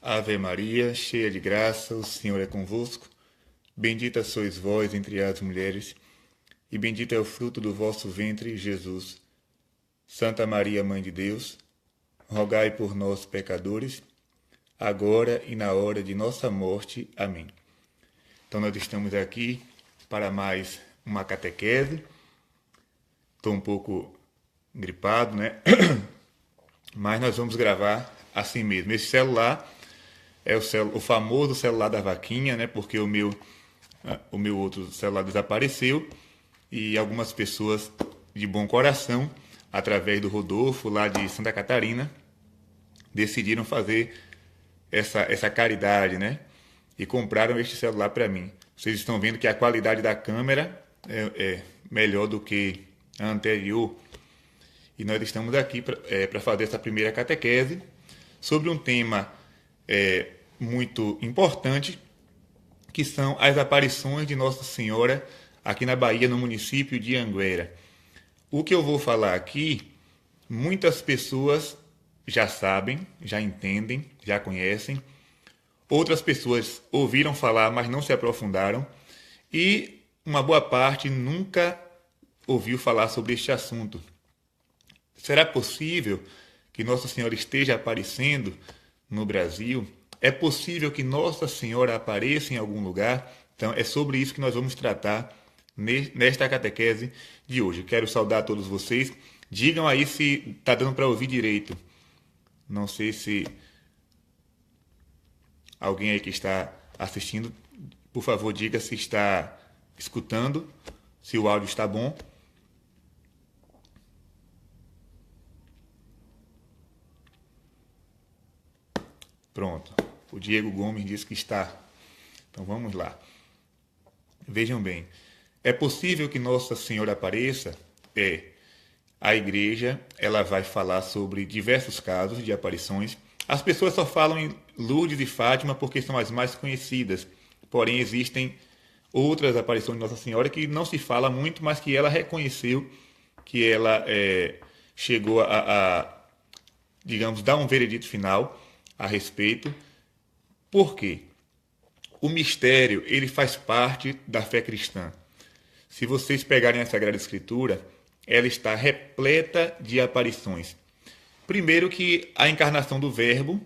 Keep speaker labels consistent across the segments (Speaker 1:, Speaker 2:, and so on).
Speaker 1: Ave Maria, cheia de graça, o Senhor é convosco. Bendita sois vós entre as mulheres, e bendito é o fruto do vosso ventre, Jesus. Santa Maria, Mãe de Deus, rogai por nós, pecadores, agora e na hora de nossa morte. Amém. Então nós estamos aqui para mais uma catequese. Estou um pouco gripado, né? Mas nós vamos gravar assim mesmo. Esse celular é o famoso celular da vaquinha, né? Porque o meu outro celular desapareceu e algumas pessoas de bom coração, através do Rodolfo, lá de Santa Catarina, decidiram fazer essa caridade, né? E compraram este celular para mim. Vocês estão vendo que a qualidade da câmera é melhor do que a anterior. E nós estamos aqui para fazer essa primeira catequese sobre um tema muito importante, que são as aparições de Nossa Senhora aqui na Bahia, no município de Anguera. O que eu vou falar aqui, muitas pessoas já sabem, já entendem, já conhecem. Outras pessoas ouviram falar, mas não se aprofundaram. E uma boa parte nunca ouviu falar sobre este assunto. Será possível que Nossa Senhora esteja aparecendo no Brasil? É possível que Nossa Senhora apareça em algum lugar? Então, é sobre isso que nós vamos tratar nesta catequese de hoje. Quero saudar todos vocês. Digam aí se está dando para ouvir direito. Não sei se alguém aí que está assistindo, por favor, diga se está escutando, se o áudio está bom. Pronto. O Diego Gomes disse que está. Então vamos lá. Vejam bem. É possível que Nossa Senhora apareça? É. A igreja, ela vai falar sobre diversos casos de aparições. As pessoas só falam em Lourdes e Fátima porque são as mais conhecidas. Porém, existem outras aparições de Nossa Senhora que não se fala muito, mas que ela reconheceu, que ela chegou digamos, dar um veredito final a respeito. Por quê? O mistério, ele faz parte da fé cristã. Se vocês pegarem a Sagrada Escritura, ela está repleta de aparições. Primeiro que a encarnação do Verbo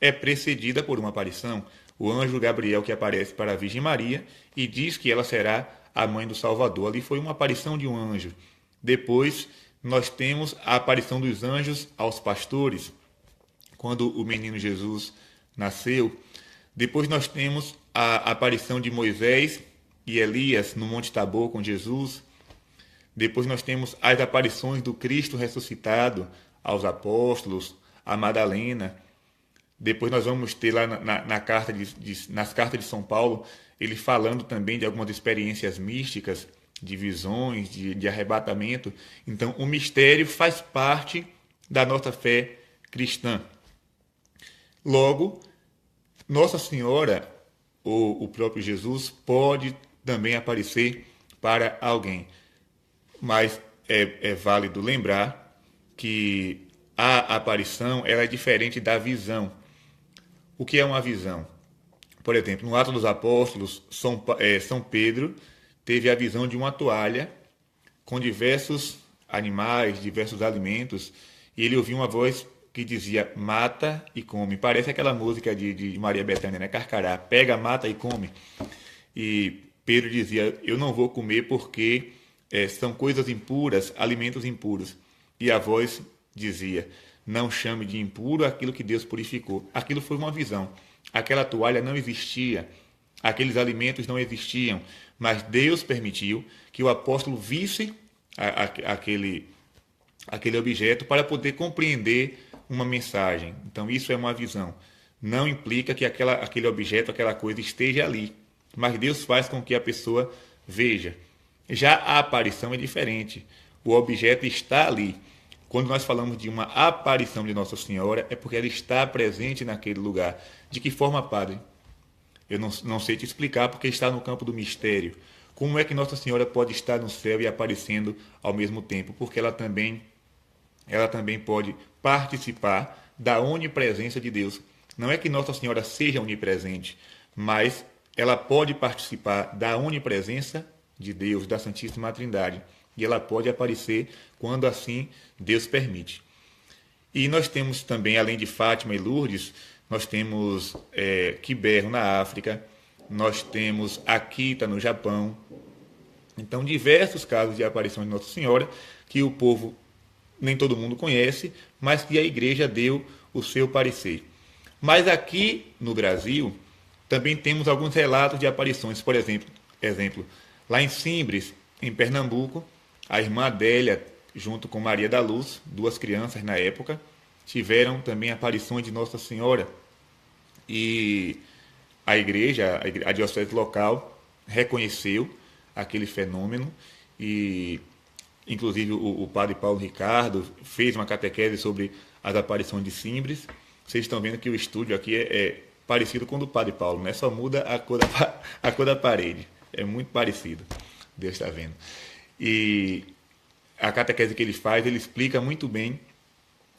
Speaker 1: é precedida por uma aparição. O anjo Gabriel que aparece para a Virgem Maria e diz que ela será a mãe do Salvador. Ali foi uma aparição de um anjo. Depois nós temos a aparição dos anjos aos pastores, quando o menino Jesus nasceu. Depois nós temos a aparição de Moisés e Elias no Monte Tabor com Jesus. Depois nós temos as aparições do Cristo ressuscitado aos apóstolos, a Madalena. Depois nós vamos ter lá nas cartas de São Paulo, ele falando também de algumas experiências místicas, de visões, de arrebatamento. Então o mistério faz parte da nossa fé cristã. Logo, Nossa Senhora, ou o próprio Jesus, pode também aparecer para alguém. Mas é válido lembrar que a aparição ela é diferente da visão. O que é uma visão? Por exemplo, no Atos dos Apóstolos, São Pedro teve a visão de uma toalha com diversos animais, diversos alimentos, e ele ouviu uma voz que dizia, mata e come. Parece aquela música de Maria Bethânia, né? Carcará, pega, mata e come. E Pedro dizia, eu não vou comer porque são coisas impuras, alimentos impuros. E a voz dizia, não chame de impuro aquilo que Deus purificou. Aquilo foi uma visão. Aquela toalha não existia, aqueles alimentos não existiam, mas Deus permitiu que o apóstolo visse aquele objeto para poder compreender uma mensagem. Então isso é uma visão. Não implica que aquele objeto, aquela coisa esteja ali, mas Deus faz com que a pessoa veja. Já a aparição é diferente. O objeto está ali. Quando nós falamos de uma aparição de Nossa Senhora, é porque ela está presente naquele lugar. De que forma, padre? Eu não sei te explicar, porque está no campo do mistério. Como é que Nossa Senhora pode estar no céu e aparecendo ao mesmo tempo? Porque ela também pode participar da onipresença de Deus. Não é que Nossa Senhora seja onipresente, mas ela pode participar da onipresença de Deus, da Santíssima Trindade. E ela pode aparecer quando assim Deus permite. E nós temos também, além de Fátima e Lourdes, nós temos Quiberro na África, nós temos Akita no Japão. Então, diversos casos de aparição de Nossa Senhora que o povo, nem todo mundo conhece, mas que a igreja deu o seu parecer. Mas aqui no Brasil, também temos alguns relatos de aparições. Por exemplo, lá em Simbres, em Pernambuco, a irmã Adélia, junto com Maria da Luz, duas crianças na época, tiveram também aparições de Nossa Senhora. E a igreja, a diocese local, reconheceu aquele fenômeno e, inclusive, o padre Paulo Ricardo fez uma catequese sobre as aparições de Simbres. Vocês estão vendo que o estúdio aqui é parecido com o do padre Paulo, né? Só muda a cor da parede. É muito parecido. Deus está vendo. E a catequese que ele faz, ele explica muito bem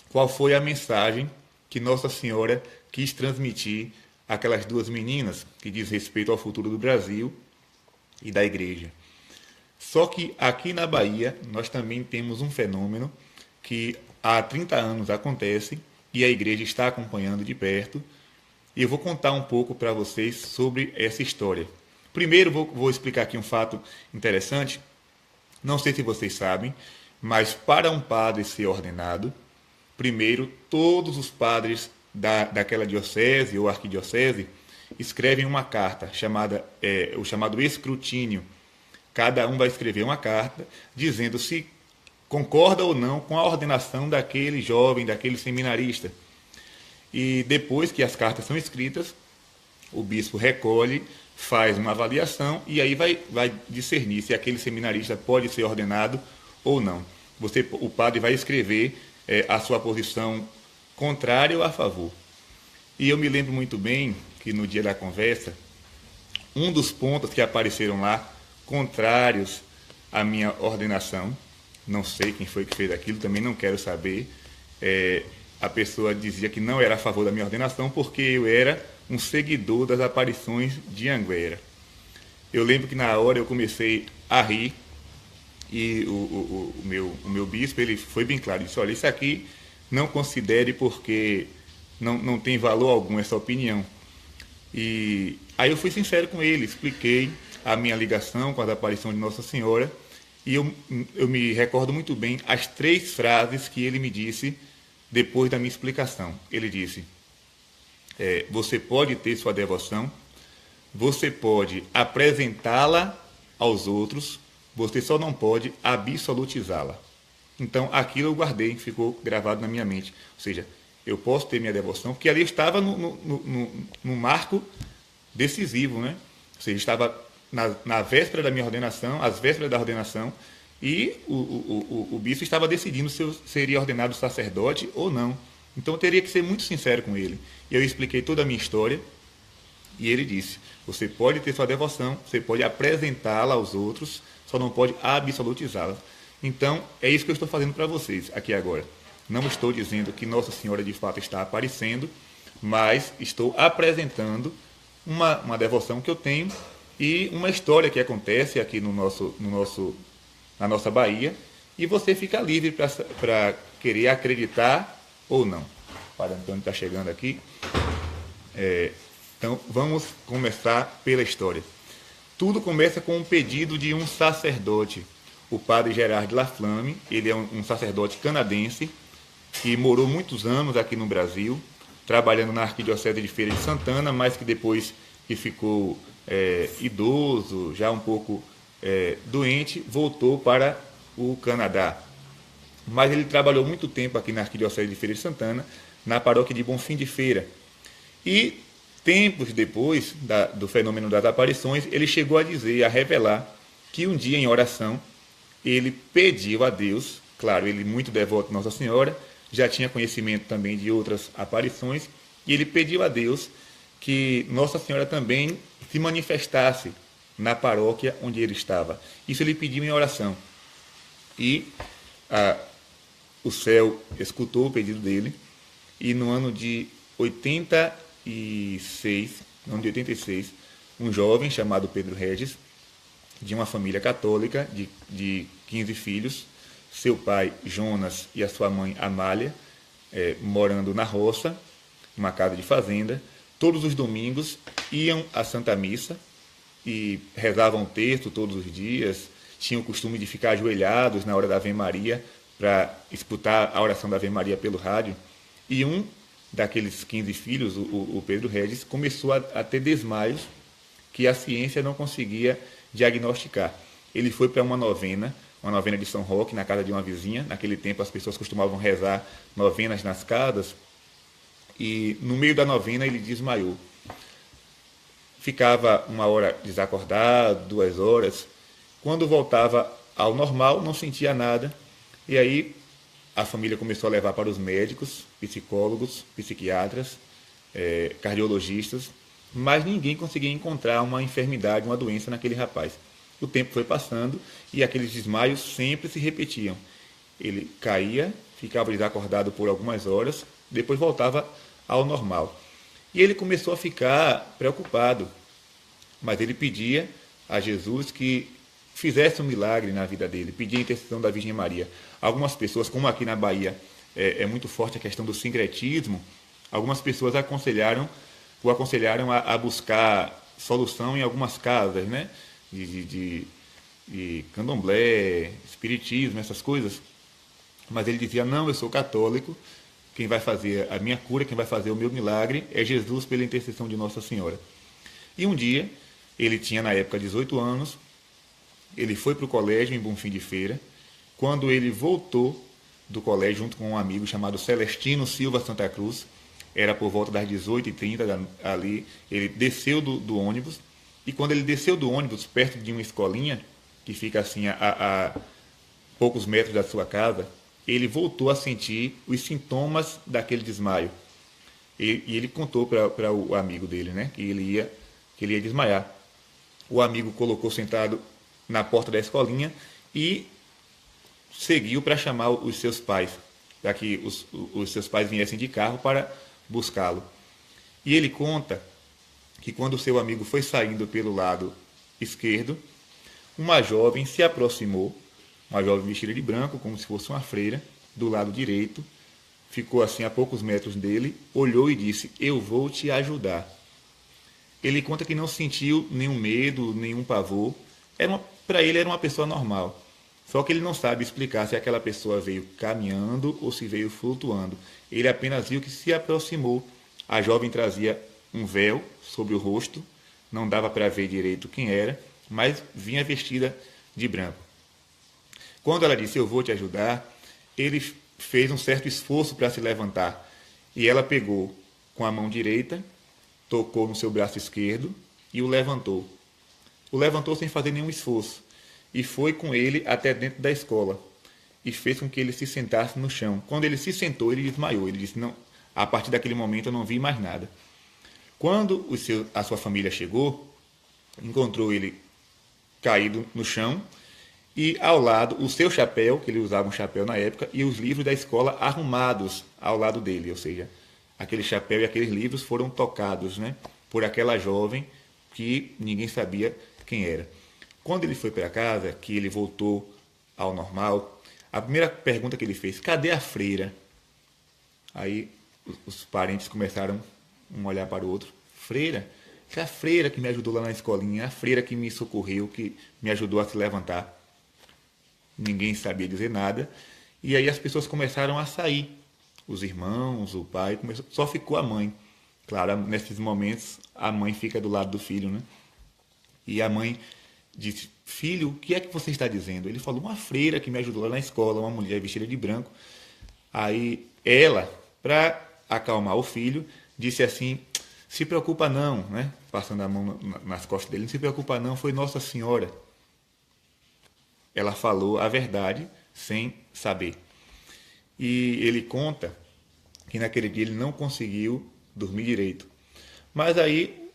Speaker 1: qual foi a mensagem que Nossa Senhora quis transmitir àquelas duas meninas, que diz respeito ao futuro do Brasil e da igreja. Só que aqui na Bahia, nós também temos um fenômeno que há 30 anos acontece e a igreja está acompanhando de perto. E eu vou contar um pouco para vocês sobre essa história. Primeiro, vou explicar aqui um fato interessante. Não sei se vocês sabem, mas para um padre ser ordenado, primeiro, todos os padres daquela diocese ou arquidiocese escrevem uma carta, o chamado escrutínio. Cada um vai escrever uma carta dizendo se concorda ou não com a ordenação daquele jovem, daquele seminarista. E depois que as cartas são escritas, o bispo recolhe, faz uma avaliação e aí vai discernir se aquele seminarista pode ser ordenado ou não. O padre vai escrever a sua posição contrária ou a favor. E eu me lembro muito bem que no dia da conversa, um dos pontos que apareceram lá, contrários à minha ordenação, não sei quem foi que fez aquilo, também não quero saber, a pessoa dizia que não era a favor da minha ordenação porque eu era um seguidor das aparições de Anguera. Eu lembro que na hora eu comecei a rir e o meu bispo ele foi bem claro, disse, olha, isso aqui não considere porque não tem valor algum essa opinião. E aí eu fui sincero com ele, expliquei a minha ligação com as aparições de Nossa Senhora e eu me recordo muito bem as 3 frases que ele me disse depois da minha explicação. Ele disse, você pode ter sua devoção, você pode apresentá-la aos outros, você só não pode absolutizá-la. Então, aquilo eu guardei, ficou gravado na minha mente. Ou seja, eu posso ter minha devoção, porque ali eu estava no marco decisivo, né? Ou seja, estava na véspera da minha ordenação, às vésperas da ordenação, e o bispo estava decidindo se eu seria ordenado sacerdote ou não. Então eu teria que ser muito sincero com ele. E eu expliquei toda a minha história, e ele disse, você pode ter sua devoção, você pode apresentá-la aos outros, só não pode absolutizá-la. Então, é isso que eu estou fazendo para vocês aqui agora. Não estou dizendo que Nossa Senhora de fato está aparecendo, mas estou apresentando uma devoção que eu tenho e uma história que acontece aqui na nossa Bahia, e você fica livre para querer acreditar ou não. O Padre Antônio está chegando aqui. Então, vamos começar pela história. Tudo começa com um pedido de um sacerdote, o Padre Gerard Laflamme. Ele é um sacerdote canadense que morou muitos anos aqui no Brasil, trabalhando na Arquidiocese de Feira de Santana, mas que depois que ficou idoso, já um pouco doente, voltou para o Canadá. Mas ele trabalhou muito tempo aqui na Arquidiocese de Feira de Santana, na paróquia de Bonfim de Feira. E tempos depois do fenômeno das aparições, ele chegou a dizer, a revelar, que um dia em oração, ele pediu a Deus, claro, ele muito devoto de Nossa Senhora, já tinha conhecimento também de outras aparições, e ele pediu a Deus que Nossa Senhora também se manifestasse na paróquia onde ele estava. Isso ele pediu em oração. E o céu escutou o pedido dele, e no ano de 86, no ano de 86, um jovem chamado Pedro Regis, de uma família católica de 15 filhos, seu pai Jonas e a sua mãe Amália, morando na roça, uma casa de fazenda. Todos os domingos iam à Santa Missa e rezavam o texto todos os dias, tinham o costume de ficar ajoelhados na hora da Ave Maria para escutar a oração da Ave Maria pelo rádio. E um daqueles 15 filhos, o Pedro Regis, começou a ter desmaios que a ciência não conseguia diagnosticar. Ele foi para uma novena de São Roque, na casa de uma vizinha. Naquele tempo as pessoas costumavam rezar novenas nas casas. E no meio da novena ele desmaiou. Ficava 1 hora desacordado, 2 horas. Quando voltava ao normal, não sentia nada. E aí a família começou a levar para os médicos, psicólogos, psiquiatras, cardiologistas, mas ninguém conseguia encontrar uma enfermidade, uma doença naquele rapaz. O tempo foi passando e aqueles desmaios sempre se repetiam. Ele caía, ficava desacordado por algumas horas, depois voltava ao normal. E ele começou a ficar preocupado, mas ele pedia a Jesus que fizesse um milagre na vida dele, pedia a intercessão da Virgem Maria. Algumas pessoas, como aqui na Bahia é muito forte a questão do sincretismo, algumas pessoas o aconselharam a buscar solução em algumas casas, né? De candomblé, espiritismo, essas coisas. Mas ele dizia, não, eu sou católico, quem vai fazer a minha cura, quem vai fazer o meu milagre é Jesus pela intercessão de Nossa Senhora. E um dia, ele tinha na época 18 anos, ele foi para o colégio em Bonfim de Feira. Quando ele voltou do colégio junto com um amigo chamado Celestino Silva Santa Cruz, era por volta das 18h30 ali, ele desceu do ônibus, e quando ele desceu do ônibus, perto de uma escolinha, que fica assim a poucos metros da sua casa, ele voltou a sentir os sintomas daquele desmaio. E ele contou para o amigo dele, né, que ele ia desmaiar. O amigo colocou sentado na porta da escolinha e seguiu para chamar os seus pais, para que os seus pais viessem de carro para buscá-lo. E ele conta que quando o seu amigo foi saindo pelo lado esquerdo, uma jovem se aproximou, uma jovem vestida de branco, como se fosse uma freira, do lado direito, ficou assim a poucos metros dele, olhou e disse, eu vou te ajudar. Ele conta que não sentiu nenhum medo, nenhum pavor, para ele era uma pessoa normal. Só que ele não sabe explicar se aquela pessoa veio caminhando ou se veio flutuando. Ele apenas viu que se aproximou. A jovem trazia um véu sobre o rosto, não dava para ver direito quem era, mas vinha vestida de branco. Quando ela disse, eu vou te ajudar, ele fez um certo esforço para se levantar. E ela pegou com a mão direita, tocou no seu braço esquerdo e o levantou. O levantou sem fazer nenhum esforço e foi com ele até dentro da escola e fez com que ele se sentasse no chão. Quando ele se sentou, ele desmaiou. Ele disse, não, a partir daquele momento eu não vi mais nada. Quando a sua família chegou, encontrou ele caído no chão e ao lado o seu chapéu, que ele usava um chapéu na época, e os livros da escola arrumados ao lado dele. Ou seja, aquele chapéu e aqueles livros foram tocados, né, por aquela jovem que ninguém sabia quem era. Quando ele foi para casa, que ele voltou ao normal, a primeira pergunta que ele fez, cadê a freira? Aí os parentes começaram um olhar para o outro, freira? É a freira que me ajudou lá na escolinha, a freira que me socorreu, que me ajudou a se levantar. Ninguém sabia dizer nada, e aí as pessoas começaram a sair, os irmãos, o pai, só ficou a mãe. Claro, nesses momentos a mãe fica do lado do filho, né? E a mãe disse, filho, o que é que você está dizendo? Ele falou, uma freira que me ajudou lá na escola, uma mulher vestida de branco. Aí ela, para acalmar o filho, disse assim, se preocupa não, né? Passando a mão nas costas dele, não se preocupa não, foi Nossa Senhora. Ela falou a verdade sem saber. E ele conta que naquele dia ele não conseguiu dormir direito. Mas aí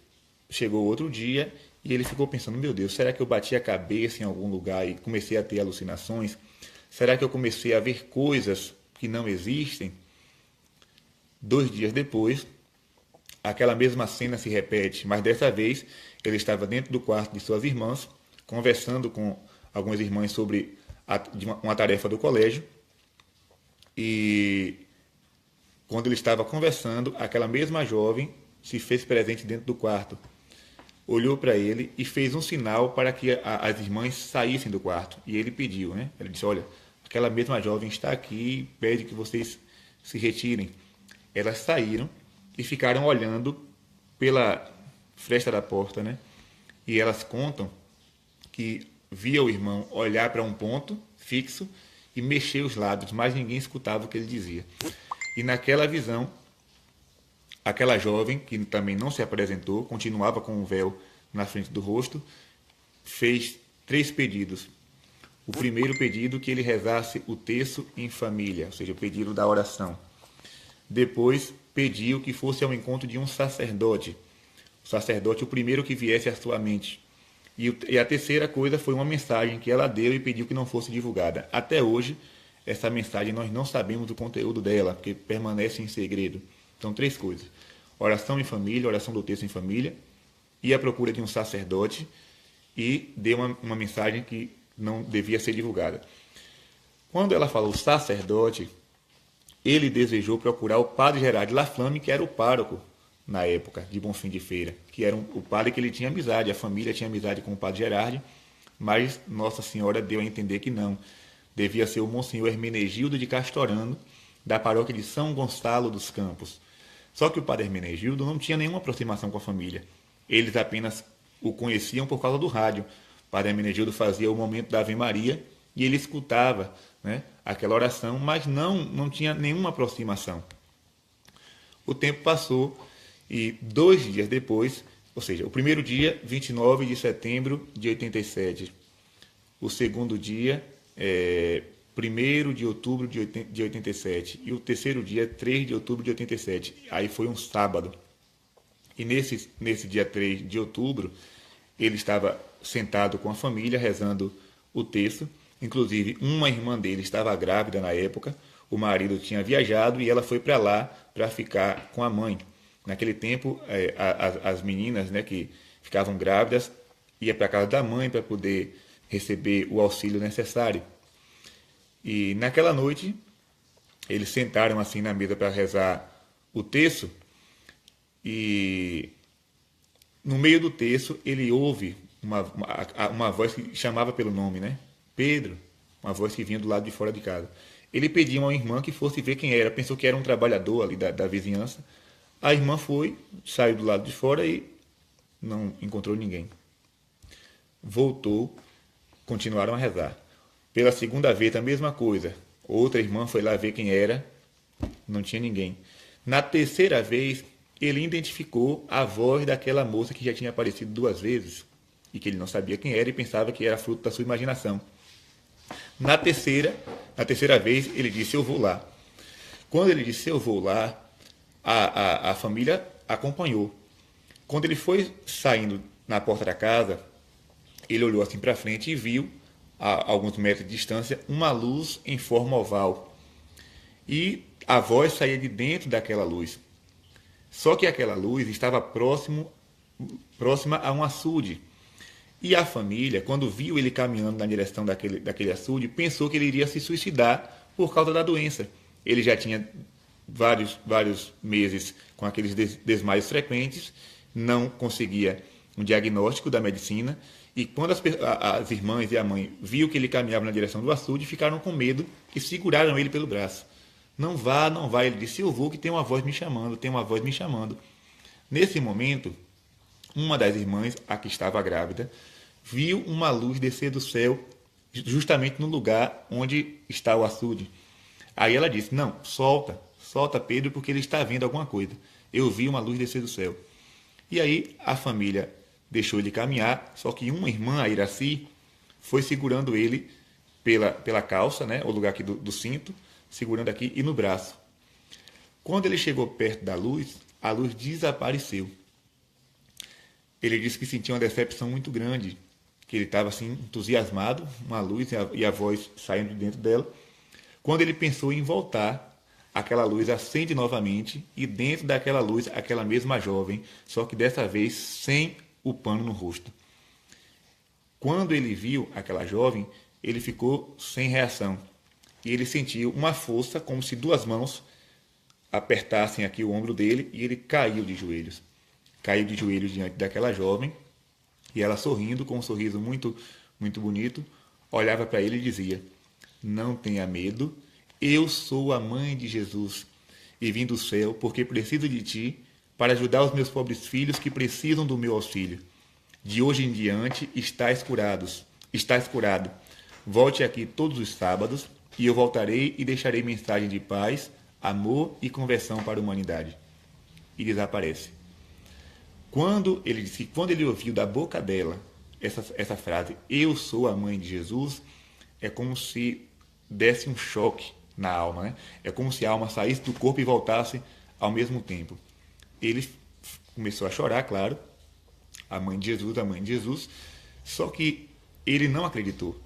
Speaker 1: chegou outro dia e ele ficou pensando, meu Deus, será que eu bati a cabeça em algum lugar e comecei a ter alucinações? Será que eu comecei a ver coisas que não existem? 2 dias depois, aquela mesma cena se repete, mas dessa vez ele estava dentro do quarto de suas irmãs, conversando com algumas irmãs sobre uma tarefa do colégio. E quando ele estava conversando, aquela mesma jovem se fez presente dentro do quarto. Olhou para ele e fez um sinal para que as irmãs saíssem do quarto. E ele pediu, né? Ele disse, olha, aquela mesma jovem está aqui e pede que vocês se retirem. Elas saíram e ficaram olhando pela fresta da porta, né? E elas contam que via o irmão olhar para um ponto fixo e mexer os lábios, mas ninguém escutava o que ele dizia. E naquela visão, aquela jovem, que também não se apresentou, continuava com o véu na frente do rosto, fez 3 pedidos. O primeiro pedido, que ele rezasse o terço em família, ou seja, o pedido da oração. Depois, pediu que fosse ao encontro de um sacerdote. O sacerdote, o primeiro que viesse à sua mente. E a terceira coisa foi uma mensagem que ela deu e pediu que não fosse divulgada. Até hoje, essa mensagem nós não sabemos o conteúdo dela, porque permanece em segredo. Então, 3 coisas. Oração em família, oração do terço em família, e a procura de um sacerdote, e deu uma mensagem que não devia ser divulgada. Quando ela falou sacerdote, ele desejou procurar o padre Gerard Laflamme, que era o pároco na época de Bonfim de Feira, que era o padre que ele tinha amizade, a família tinha amizade com o padre Gerard, mas Nossa Senhora deu a entender que não. Devia ser o Monsenhor Hermenegildo de Castorano, da paróquia de São Gonçalo dos Campos. Só que o padre Hermenegildo não tinha nenhuma aproximação com a família. Eles apenas o conheciam por causa do rádio. O padre Hermenegildo fazia o momento da Ave Maria e ele escutava, né, aquela oração, mas não tinha nenhuma aproximação. O tempo passou e 2 dias depois, ou seja, o primeiro dia, 29 de setembro de 87. O segundo dia, 1º de outubro de 87. E o terceiro dia, 3 de outubro de 87. Aí foi um sábado. E nesse dia 3 de outubro, ele estava sentado com a família, rezando o terço. Inclusive, uma irmã dele estava grávida na época. O marido tinha viajado e ela foi para lá para ficar com a mãe. Naquele tempo, as meninas, né, que ficavam grávidas iam para a casa da mãe para poder receber o auxílio necessário. E naquela noite, eles sentaram assim na mesa para rezar o terço, e no meio do terço ele ouve uma voz que chamava pelo nome, né? Pedro, uma voz que vinha do lado de fora de casa. Ele pediu a uma irmã que fosse ver quem era, pensou que era um trabalhador ali da vizinhança. A irmã foi, saiu do lado de fora e não encontrou ninguém. Voltou, continuaram a rezar. Pela segunda vez, a mesma coisa. Outra irmã foi lá ver quem era, não tinha ninguém. Na terceira vez, ele identificou a voz daquela moça que já tinha aparecido 2 vezes e que ele não sabia quem era e pensava que era fruto da sua imaginação. Na terceira vez, ele disse, eu vou lá. Quando ele disse, eu vou lá, a família acompanhou. Quando ele foi saindo na porta da casa, ele olhou assim para frente e viu, a alguns metros de distância, uma luz em forma oval. E a voz saía de dentro daquela luz. Só que aquela luz estava próxima a um açude. E a família, quando viu ele caminhando na direção daquele açude, pensou que ele iria se suicidar por causa da doença. Ele já tinha vários meses com aqueles desmaios frequentes, não conseguia um diagnóstico da medicina, e quando as irmãs e a mãe viu que ele caminhava na direção do açude, ficaram com medo e seguraram ele pelo braço. Não vá, não vá. Ele disse, eu vou, que tem uma voz me chamando, tem uma voz me chamando. Nesse momento, uma das irmãs, a que estava grávida, viu uma luz descer do céu, justamente no lugar onde está o açude. Aí ela disse, não, solta Pedro, porque ele está vendo alguma coisa. Eu vi uma luz descer do céu. E aí a família deixou ele caminhar, só que uma irmã, a Iraci, foi segurando ele pela calça, né, o lugar aqui do cinto, segurando aqui e no braço. Quando ele chegou perto da luz, a luz desapareceu. Ele disse que sentia uma decepção muito grande, que ele estava assim entusiasmado, uma luz e a voz saindo de dentro dela. Quando ele pensou em voltar, aquela luz acende novamente e dentro daquela luz, aquela mesma jovem, só que dessa vez sem o pano no rosto. Quando ele viu aquela jovem, ele ficou sem reação. E ele sentiu uma força como se duas mãos apertassem aqui o ombro dele e ele caiu de joelhos. Caiu de joelhos diante daquela jovem e ela sorrindo, com um sorriso muito, muito bonito, olhava para ele e dizia: não tenha medo, eu sou a mãe de Jesus e vim do céu porque preciso de ti para ajudar os meus pobres filhos que precisam do meu auxílio. De hoje em diante estás curado. Volte aqui todos os sábados e eu voltarei e deixarei mensagem de paz, amor e conversão para a humanidade. E desaparece. Quando ele ouviu da boca dela essa frase, eu sou a mãe de Jesus, é como se desse um choque na alma, né? É como se a alma saísse do corpo e voltasse ao mesmo tempo. Ele começou a chorar, claro, a mãe de Jesus, só que ele não acreditou.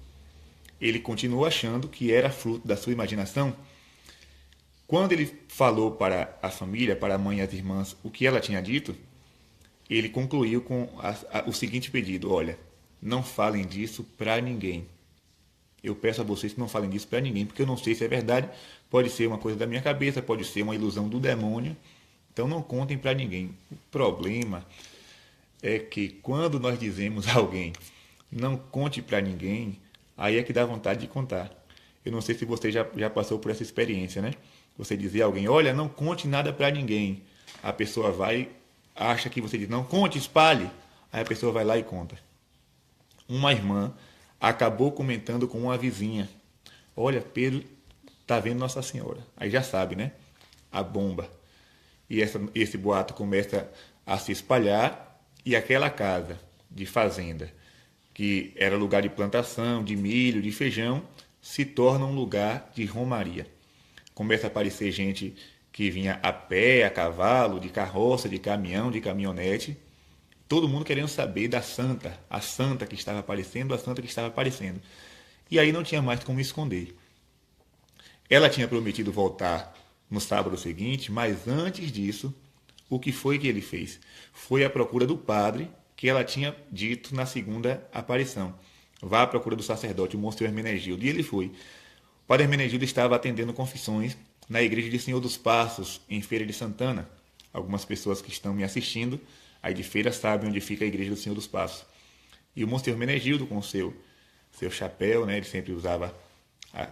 Speaker 1: Ele continuou achando que era fruto da sua imaginação. Quando ele falou para a família, para a mãe e as irmãs, o que ela tinha dito, ele concluiu com o seguinte pedido: olha, não falem disso para ninguém. Eu peço a vocês que não falem disso para ninguém, porque eu não sei se é verdade, pode ser uma coisa da minha cabeça, pode ser uma ilusão do demônio, então não contem para ninguém. O problema é que quando nós dizemos a alguém, não conte para ninguém, aí é que dá vontade de contar. Eu não sei se você já passou por essa experiência, né? Você dizer a alguém, olha, não conte nada para ninguém. A pessoa vai, acha que você diz, não conte, espalhe. Aí a pessoa vai lá e conta. Uma irmã acabou comentando com uma vizinha, olha, Pedro está vendo Nossa Senhora. Aí já sabe, né? A bomba. E esse boato começa a se espalhar e aquela casa de fazenda, que era lugar de plantação, de milho, de feijão, se torna um lugar de romaria. Começa a aparecer gente que vinha a pé, a cavalo, de carroça, de caminhão, de caminhonete, todo mundo querendo saber da santa, a santa que estava aparecendo, a santa que estava aparecendo. E aí não tinha mais como esconder. Ela tinha prometido voltar no sábado seguinte, mas antes disso, o que foi que ele fez? Foi à procura do padre que ela tinha dito na segunda aparição. Vá à procura do sacerdote, o Monsenhor Hermenegildo. E ele foi. O padre Hermenegildo estava atendendo confissões na igreja de Senhor dos Passos, em Feira de Santana. Algumas pessoas que estão me assistindo aí de Feira sabem onde fica a igreja do Senhor dos Passos. E o Monsenhor Hermenegildo, com seu chapéu, né, ele sempre usava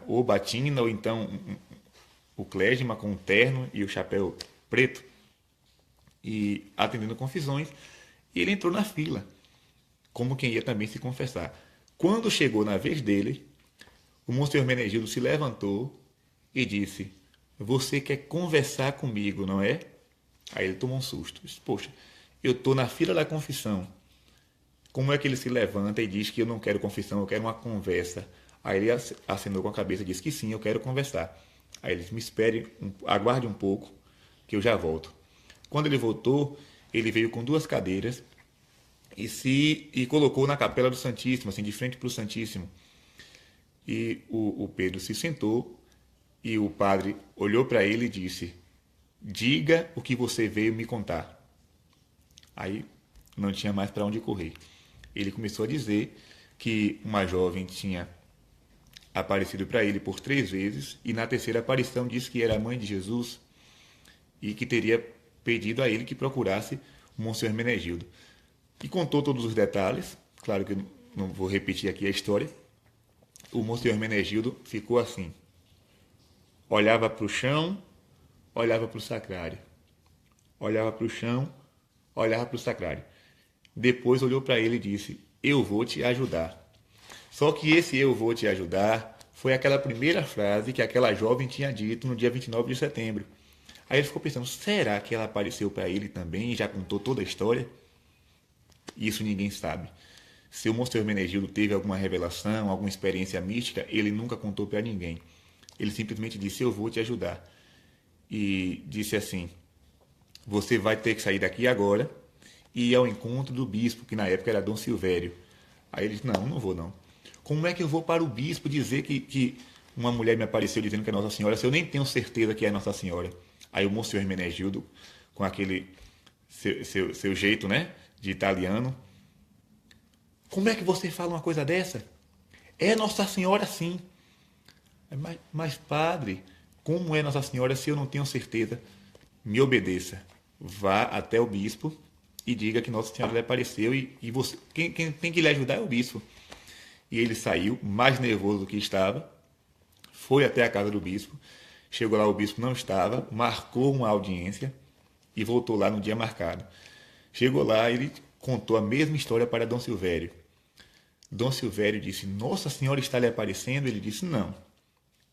Speaker 1: ou batina ou então o clésima com o terno e o chapéu preto, e atendendo confissões, e ele entrou na fila, como quem ia também se confessar. Quando chegou na vez dele, o Monsenhor Hermenegildo se levantou e disse, você quer conversar comigo, não é? Aí ele tomou um susto. Disse, poxa, eu estou na fila da confissão. Como é que ele se levanta e diz que eu não quero confissão, eu quero uma conversa? Aí ele acenou com a cabeça e disse que sim, eu quero conversar. Aí ele disse, me espere, aguarde um pouco, que eu já volto. Quando ele voltou, ele veio com 2 cadeiras e colocou na capela do Santíssimo, assim, de frente para o Santíssimo. E o Pedro se sentou e o padre olhou para ele e disse, diga o que você veio me contar. Aí não tinha mais para onde correr. Ele começou a dizer que uma jovem tinha aparecido para ele por 3 vezes e na terceira aparição disse que era a mãe de Jesus e que teria pedido a ele que procurasse o Monsenhor Hermenegildo. E contou todos os detalhes, claro que eu não vou repetir aqui a história. O Monsenhor Hermenegildo ficou assim, olhava para o chão, olhava para o sacrário, olhava para o chão, olhava para o sacrário. Depois olhou para ele e disse, eu vou te ajudar. Só que esse eu vou te ajudar foi aquela primeira frase que aquela jovem tinha dito no dia 29 de setembro. Aí ele ficou pensando, será que ela apareceu para ele também e já contou toda a história? Isso ninguém sabe. Se o Monsenhor Hermenegildo teve alguma revelação, alguma experiência mística, ele nunca contou para ninguém. Ele simplesmente disse, eu vou te ajudar. E disse assim, você vai ter que sair daqui agora e ir ao encontro do bispo, que na época era Dom Silvério. Aí ele disse, não vou não. Como é que eu vou para o bispo dizer que uma mulher me apareceu dizendo que é Nossa Senhora, se eu nem tenho certeza que é Nossa Senhora. Aí o Monsenhor Hermenegildo, com aquele seu jeito, né, de italiano, como é que você fala uma coisa dessa? É Nossa Senhora sim. Mas padre, como é Nossa Senhora se eu não tenho certeza? Me obedeça. Vá até o bispo e diga que Nossa Senhora lhe apareceu e você, quem tem que lhe ajudar é o bispo. E ele saiu, mais nervoso do que estava, foi até a casa do bispo, chegou lá, o bispo não estava, marcou uma audiência e voltou lá no dia marcado. Chegou lá, ele contou a mesma história para Dom Silvério. Dom Silvério disse, Nossa Senhora está lhe aparecendo? Ele disse, não,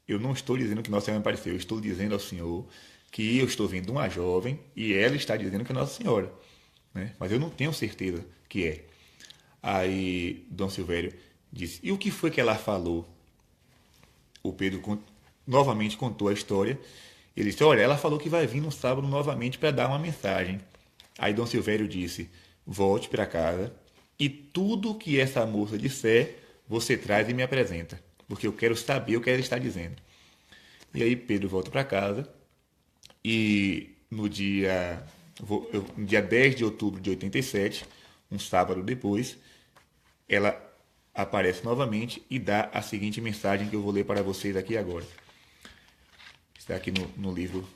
Speaker 1: eu não estou dizendo que Nossa Senhora me apareceu, eu estou dizendo ao senhor que eu estou vendo uma jovem e ela está dizendo que é Nossa Senhora, né? Mas eu não tenho certeza que é. Aí Dom Silvério disse, e o que foi que ela falou? O Pedro novamente contou a história. Ele disse, olha, ela falou que vai vir no sábado novamente para dar uma mensagem. Aí Dom Silvério disse, volte para casa e tudo que essa moça disser, você traz e me apresenta, porque eu quero saber o que ela está dizendo. E aí Pedro volta para casa e no dia 10 de outubro de 87, um sábado depois, ela aparece novamente e dá a seguinte mensagem que eu vou ler para vocês aqui agora. Está aqui no livro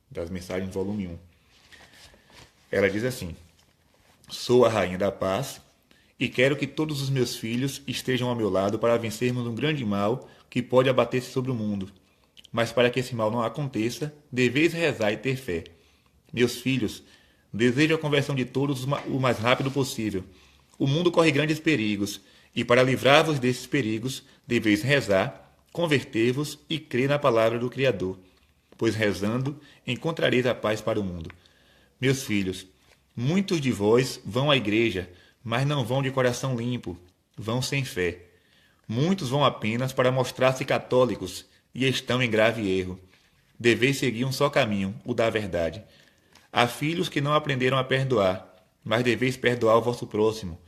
Speaker 1: das mensagens, volume 1. Ela diz assim, sou a rainha da paz e quero que todos os meus filhos estejam ao meu lado para vencermos um grande mal que pode abater-se sobre o mundo. Mas para que esse mal não aconteça, deveis rezar e ter fé. Meus filhos, desejo a conversão de todos o mais rápido possível. O mundo corre grandes perigos, e para livrar-vos desses perigos, deveis rezar, converter-vos e crer na palavra do Criador, pois rezando encontrareis a paz para o mundo. Meus filhos, muitos de vós vão à igreja, mas não vão de coração limpo, vão sem fé. Muitos vão apenas para mostrar-se católicos e estão em grave erro. Deveis seguir um só caminho, o da verdade. Há filhos que não aprenderam a perdoar, mas deveis perdoar o vosso próximo.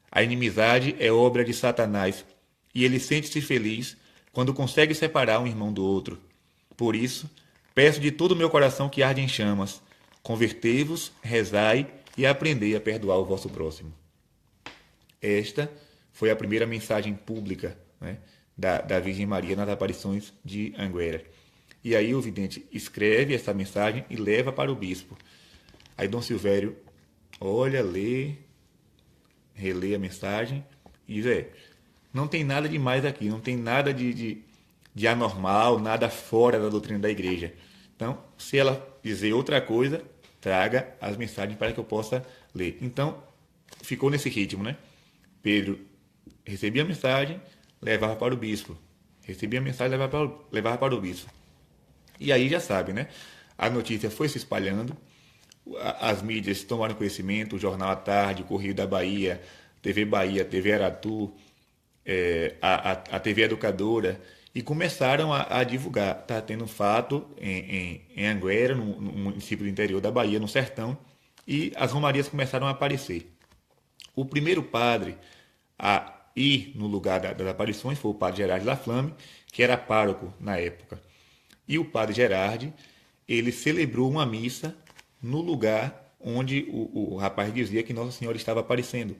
Speaker 1: A inimizade é obra de Satanás, e ele sente-se feliz quando consegue separar um irmão do outro. Por isso, peço de todo o meu coração que arde em chamas. Convertei-vos, rezai e aprendei a perdoar o vosso próximo. Esta foi a primeira mensagem pública, né, da Virgem Maria nas aparições de Anguera. E aí o vidente escreve essa mensagem e leva para o bispo. Aí Dom Silvério olha, lê, relê a mensagem e diz, não tem nada demais aqui, não tem nada de anormal, nada fora da doutrina da igreja. Então, se ela dizer outra coisa, traga as mensagens para que eu possa ler. Então, ficou nesse ritmo, né? Pedro recebia a mensagem, levava para o bispo. Recebia a mensagem, levava para o bispo. E aí já sabe, né? A notícia foi se espalhando, as mídias tomaram conhecimento, o Jornal à Tarde, o Correio da Bahia, TV Aratu, a TV Educadora, e começaram a divulgar. Está tendo um fato em Anguera, no município do interior da Bahia, no sertão, e as romarias começaram a aparecer. O primeiro padre a ir no lugar das aparições foi o padre Gerardi Laflamme, que era pároco na época. E o padre Gerardi, ele celebrou uma missa no lugar onde o rapaz dizia que Nossa Senhora estava aparecendo,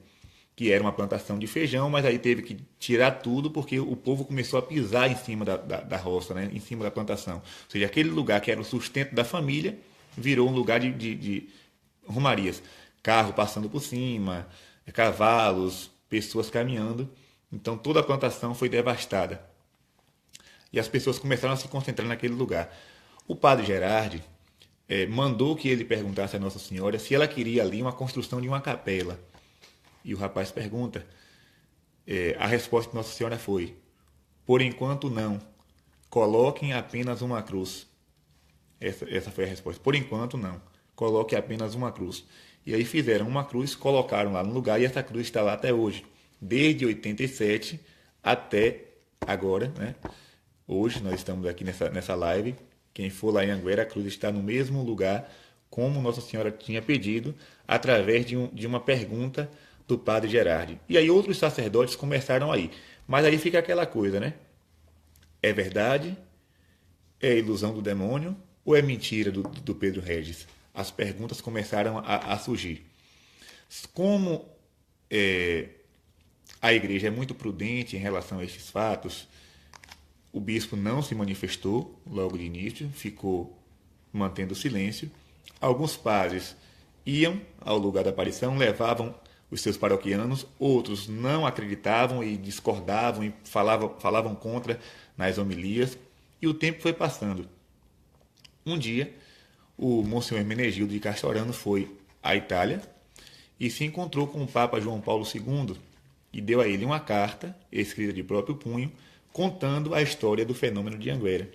Speaker 1: que era uma plantação de feijão, mas aí teve que tirar tudo porque o povo começou a pisar em cima da roça, né? Em cima da plantação. Ou seja, aquele lugar que era o sustento da família virou um lugar de romarias. Carro passando por cima, cavalos, pessoas caminhando. Então toda a plantação foi devastada. E as pessoas começaram a se concentrar naquele lugar. O padre Gerardi mandou que ele perguntasse a Nossa Senhora se ela queria ali uma construção de uma capela. E o rapaz pergunta. A resposta de Nossa Senhora foi, por enquanto não, coloquem apenas uma cruz. Essa foi a resposta. Por enquanto não, coloque apenas uma cruz. E aí fizeram uma cruz, colocaram lá no lugar e essa cruz está lá até hoje. Desde 87 até agora, né? Hoje nós estamos aqui nessa live. Quem for lá em Anguera, a cruz está no mesmo lugar como Nossa Senhora tinha pedido, através de uma pergunta do padre Gerardi. E aí outros sacerdotes começaram a ir. Mas aí fica aquela coisa, né? É verdade? É ilusão do demônio? Ou é mentira do Pedro Regis? As perguntas começaram a surgir. Como a igreja é muito prudente em relação a estes fatos, o bispo não se manifestou logo de início, ficou mantendo silêncio. Alguns padres iam ao lugar da aparição, levavam os seus paroquianos, outros não acreditavam e discordavam e falavam contra nas homilias, e o tempo foi passando. Um dia, o Monsenhor Menegildo de Castorano foi à Itália e se encontrou com o Papa João Paulo II e deu a ele uma carta, escrita de próprio punho, contando a história do fenômeno de Anguera.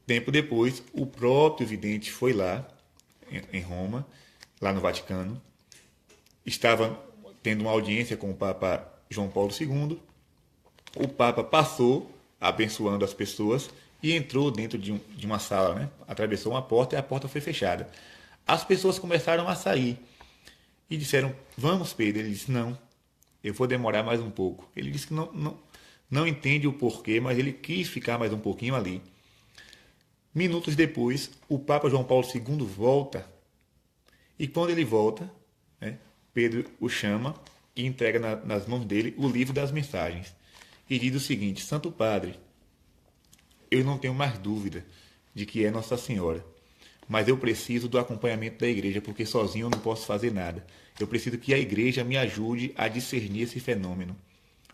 Speaker 1: Tempo depois, o próprio vidente foi lá, em Roma, lá no Vaticano, estava tendo uma audiência com o Papa João Paulo II. O Papa passou, abençoando as pessoas, e entrou dentro de uma sala, né? Atravessou uma porta e a porta foi fechada. As pessoas começaram a sair e disseram: vamos, Pedro. Ele disse: não, eu vou demorar mais um pouco. Ele disse que não entende o porquê, mas ele quis ficar mais um pouquinho ali. Minutos depois, o Papa João Paulo II volta, e quando ele volta, né, Pedro o chama e entrega nas mãos dele o livro das mensagens. E diz o seguinte: Santo Padre, eu não tenho mais dúvida de que é Nossa Senhora, mas eu preciso do acompanhamento da igreja, porque sozinho eu não posso fazer nada. Eu preciso que a igreja me ajude a discernir esse fenômeno.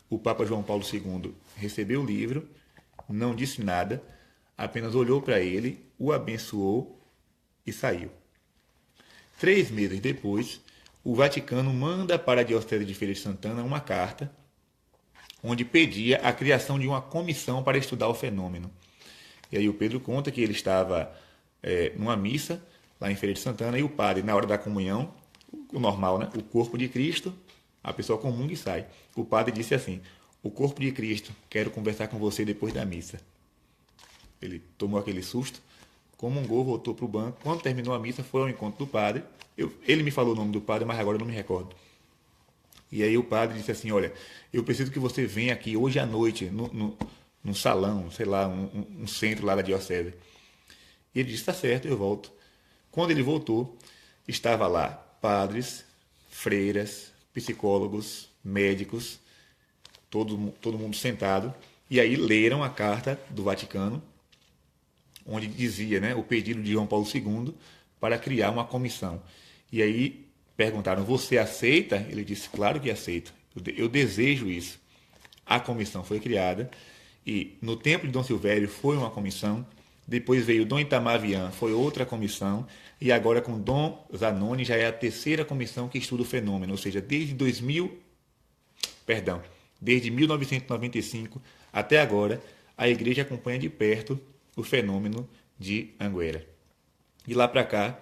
Speaker 1: O Papa João Paulo II recebeu o livro, não disse nada, apenas olhou para ele, o abençoou e saiu. 3 meses depois, o Vaticano manda para a Diocese de Feira de Santana uma carta onde pedia a criação de uma comissão para estudar o fenômeno. E aí o Pedro conta que ele estava numa missa lá em Feira de Santana e o padre, na hora da comunhão, o normal, né? O corpo de Cristo, a pessoa comunga e sai. O padre disse assim: o corpo de Cristo, quero conversar com você depois da missa. Ele tomou aquele susto, comungou, voltou para o banco. Quando terminou a missa, foi ao encontro do padre. Ele me falou o nome do padre, mas agora eu não me recordo. E aí o padre disse assim: olha, eu preciso que você venha aqui hoje à noite, num salão, sei lá, um centro lá da diocese. E ele disse: tá certo, eu volto. Quando ele voltou, estava lá padres, freiras, psicólogos, médicos, todo mundo sentado. E aí leram a carta do Vaticano, onde dizia, né, o pedido de João Paulo II para criar uma comissão. E aí perguntaram: você aceita? Ele disse: claro que aceito, eu desejo isso. A comissão foi criada e no tempo de Dom Silvério foi uma comissão, depois veio Dom Itamar Vian, foi outra comissão, e agora com Dom Zanoni já é a 3ª comissão que estuda o fenômeno, ou seja, desde 1995 até agora, a igreja acompanha de perto o fenômeno de Anguera. De lá para cá,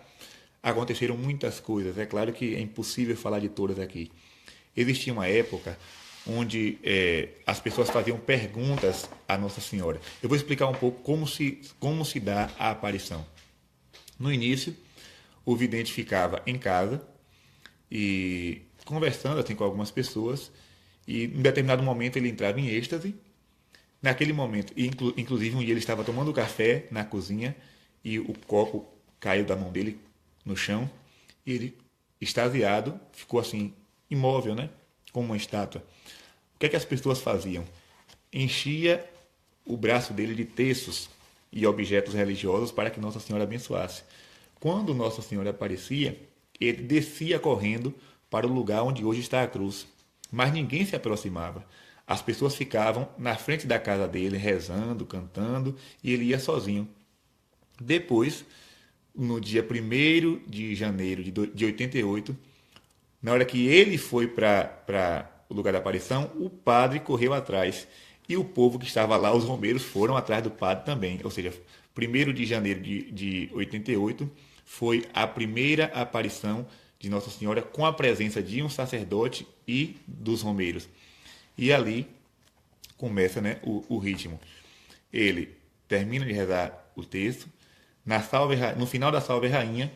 Speaker 1: aconteceram muitas coisas. É claro que é impossível falar de todas aqui. Existia uma época onde as pessoas faziam perguntas à Nossa Senhora. Eu vou explicar um pouco como se dá a aparição. No início, o vidente ficava em casa e conversando assim, com algumas pessoas, e em determinado momento ele entrava em êxtase. Naquele momento, inclusive um dia ele estava tomando café na cozinha e o copo caiu da mão dele no chão e ele, extasiado, ficou assim, imóvel, né? Como uma estátua. O que é que as pessoas faziam? Enchia o braço dele de terços e objetos religiosos para que Nossa Senhora abençoasse. Quando Nossa Senhora aparecia, ele descia correndo para o lugar onde hoje está a cruz. Mas ninguém se aproximava. As pessoas ficavam na frente da casa dele, rezando, cantando, e ele ia sozinho. Depois, no dia 1º de janeiro de 88, na hora que ele foi para o lugar da aparição, o padre correu atrás. E o povo que estava lá, os romeiros, foram atrás do padre também. Ou seja, 1º de janeiro de 88 foi a primeira aparição de Nossa Senhora com a presença de um sacerdote e dos romeiros. E ali começa, né, o ritmo. Ele termina de rezar o texto. No final da Salve Rainha,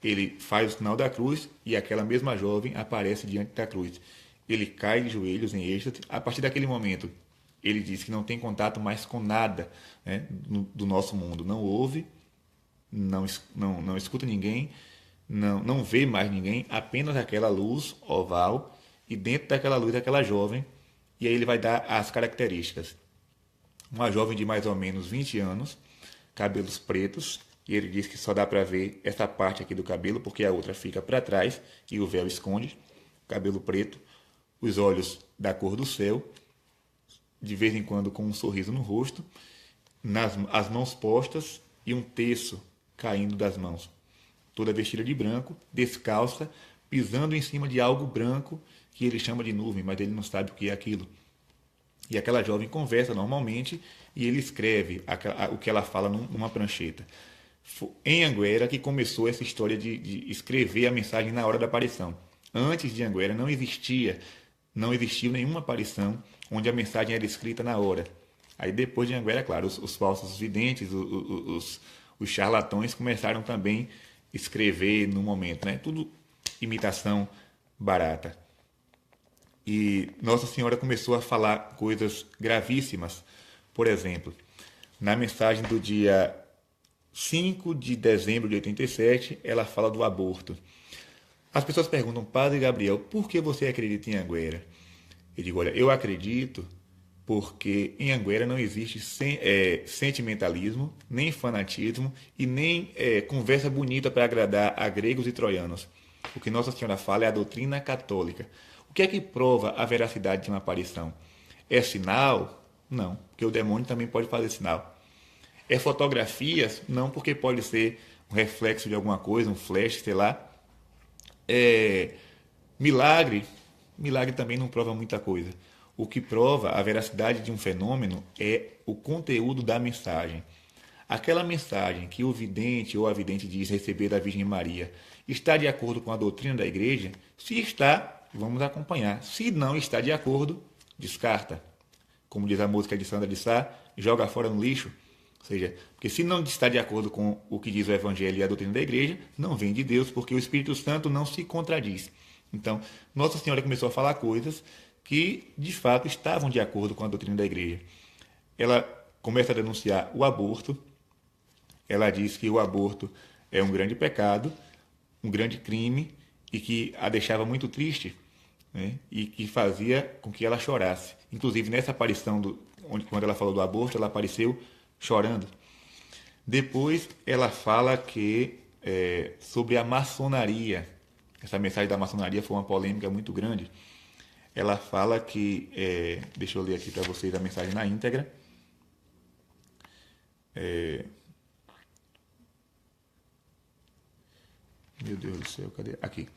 Speaker 1: ele faz o sinal da cruz e aquela mesma jovem aparece diante da cruz. Ele cai de joelhos em êxtase. A partir daquele momento, ele diz que não tem contato mais com nada, né, do nosso mundo. Não ouve, não escuta ninguém, não vê mais ninguém, apenas aquela luz oval e dentro daquela luz aquela jovem. E aí ele vai dar as características. Uma jovem de mais ou menos 20 anos, cabelos pretos, e ele diz que só dá para ver essa parte aqui do cabelo, porque a outra fica para trás e o véu esconde. Cabelo preto, os olhos da cor do céu, de vez em quando com um sorriso no rosto, as mãos postas e um terço caindo das mãos. Toda vestida de branco, descalça, pisando em cima de algo branco que ele chama de nuvem, mas ele não sabe o que é aquilo. E aquela jovem conversa normalmente e ele escreve o que ela fala numa prancheta. Em Anguera que começou essa história de escrever a mensagem na hora da aparição. Antes de Anguera não existiu nenhuma aparição onde a mensagem era escrita na hora. Aí depois de Anguera, claro, os falsos videntes, os charlatões começaram também a escrever no momento, né? Tudo imitação barata. E Nossa Senhora começou a falar coisas gravíssimas. Por exemplo, na mensagem do dia 5 de dezembro de 87, ela fala do aborto. As pessoas perguntam, Padre Gabriel, por que você acredita em Anguera? Eu digo, olha, eu acredito porque em Anguera não existe sentimentalismo, nem fanatismo e nem conversa bonita para agradar a gregos e troianos. O que Nossa Senhora fala é a doutrina católica. O que é que prova a veracidade de uma aparição? É sinal? Não, porque o demônio também pode fazer sinal. É fotografias? Não, porque pode ser um reflexo de alguma coisa, um flash, sei lá. É milagre? Milagre também não prova muita coisa. O que prova a veracidade de um fenômeno é o conteúdo da mensagem. Aquela mensagem que o vidente ou a vidente diz receber da Virgem Maria está de acordo com a doutrina da igreja? Se está, vamos acompanhar. Se não está de acordo, descarta. Como diz a música de Sandra de Sá, joga fora no lixo. Ou seja, porque se não está de acordo com o que diz o Evangelho e a doutrina da igreja, não vem de Deus, porque o Espírito Santo não se contradiz. Então, Nossa Senhora começou a falar coisas que, de fato, estavam de acordo com a doutrina da igreja. Ela começa a denunciar o aborto. Ela diz que o aborto é um grande pecado, um grande crime, e que a deixava muito triste, né? E que fazia com que ela chorasse. Inclusive, nessa aparição, quando ela falou do aborto, ela apareceu chorando. Depois, ela fala que sobre a maçonaria. Essa mensagem da maçonaria foi uma polêmica muito grande. Ela fala que, deixa eu ler aqui para vocês a mensagem na íntegra. Meu Deus do céu, cadê? Aqui.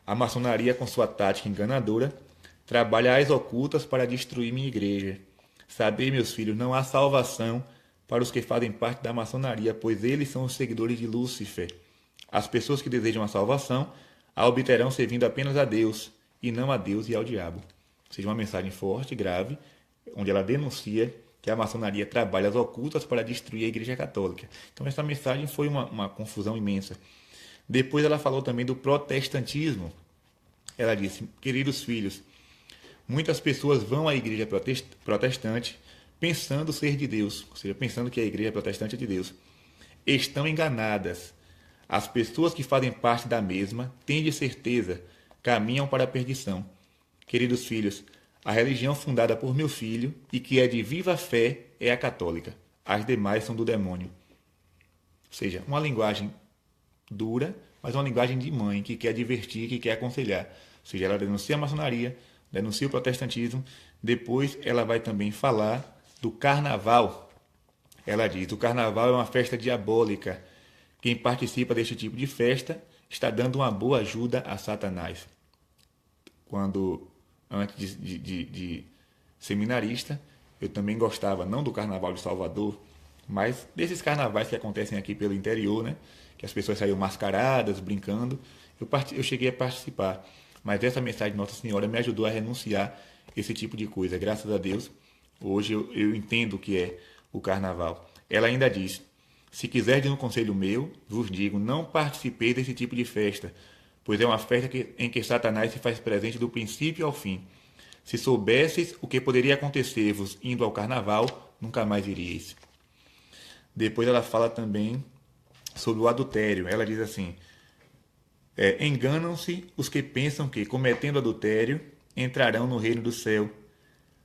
Speaker 1: A maçonaria, com sua tática enganadora, trabalha às ocultas para destruir minha igreja. Sabei, meus filhos, não há salvação para os que fazem parte da maçonaria, pois eles são os seguidores de Lúcifer. As pessoas que desejam a salvação a obterão servindo apenas a Deus, e não a Deus e ao diabo. Ou seja, uma mensagem forte, grave, onde ela denuncia que a maçonaria trabalha às ocultas para destruir a Igreja Católica. Então essa mensagem foi uma confusão imensa. Depois ela falou também do protestantismo. Ela disse, queridos filhos, muitas pessoas vão à igreja protestante pensando ser de Deus, ou seja, pensando que a igreja protestante é de Deus. Estão enganadas. As pessoas que fazem parte da mesma, têm de certeza, caminham para a perdição. Queridos filhos, a religião fundada por meu filho e que é de viva fé é a católica. As demais são do demônio. Ou seja, uma linguagem dura, mas uma linguagem de mãe que quer divertir, que quer aconselhar. Ou seja, ela denuncia a maçonaria, denuncia o protestantismo, depois ela vai também falar do carnaval. Ela diz, o carnaval é uma festa diabólica. Quem participa deste tipo de festa está dando uma boa ajuda a Satanás. Antes de seminarista, eu também gostava, não do carnaval de Salvador, mas desses carnavais que acontecem aqui pelo interior, né? Que as pessoas saíam mascaradas, brincando. Eu cheguei a participar, mas essa mensagem de Nossa Senhora me ajudou a renunciar esse tipo de coisa. Graças a Deus, hoje eu entendo o que é o carnaval. Ela ainda diz, se quiserdes um conselho meu, vos digo, não participeis desse tipo de festa, pois é uma festa em que Satanás se faz presente do princípio ao fim. Se soubesses o que poderia acontecer-vos indo ao carnaval, nunca mais iríeis. Depois ela fala também sobre o adultério. Ela diz assim: enganam-se os que pensam que, cometendo adultério, entrarão no reino do céu.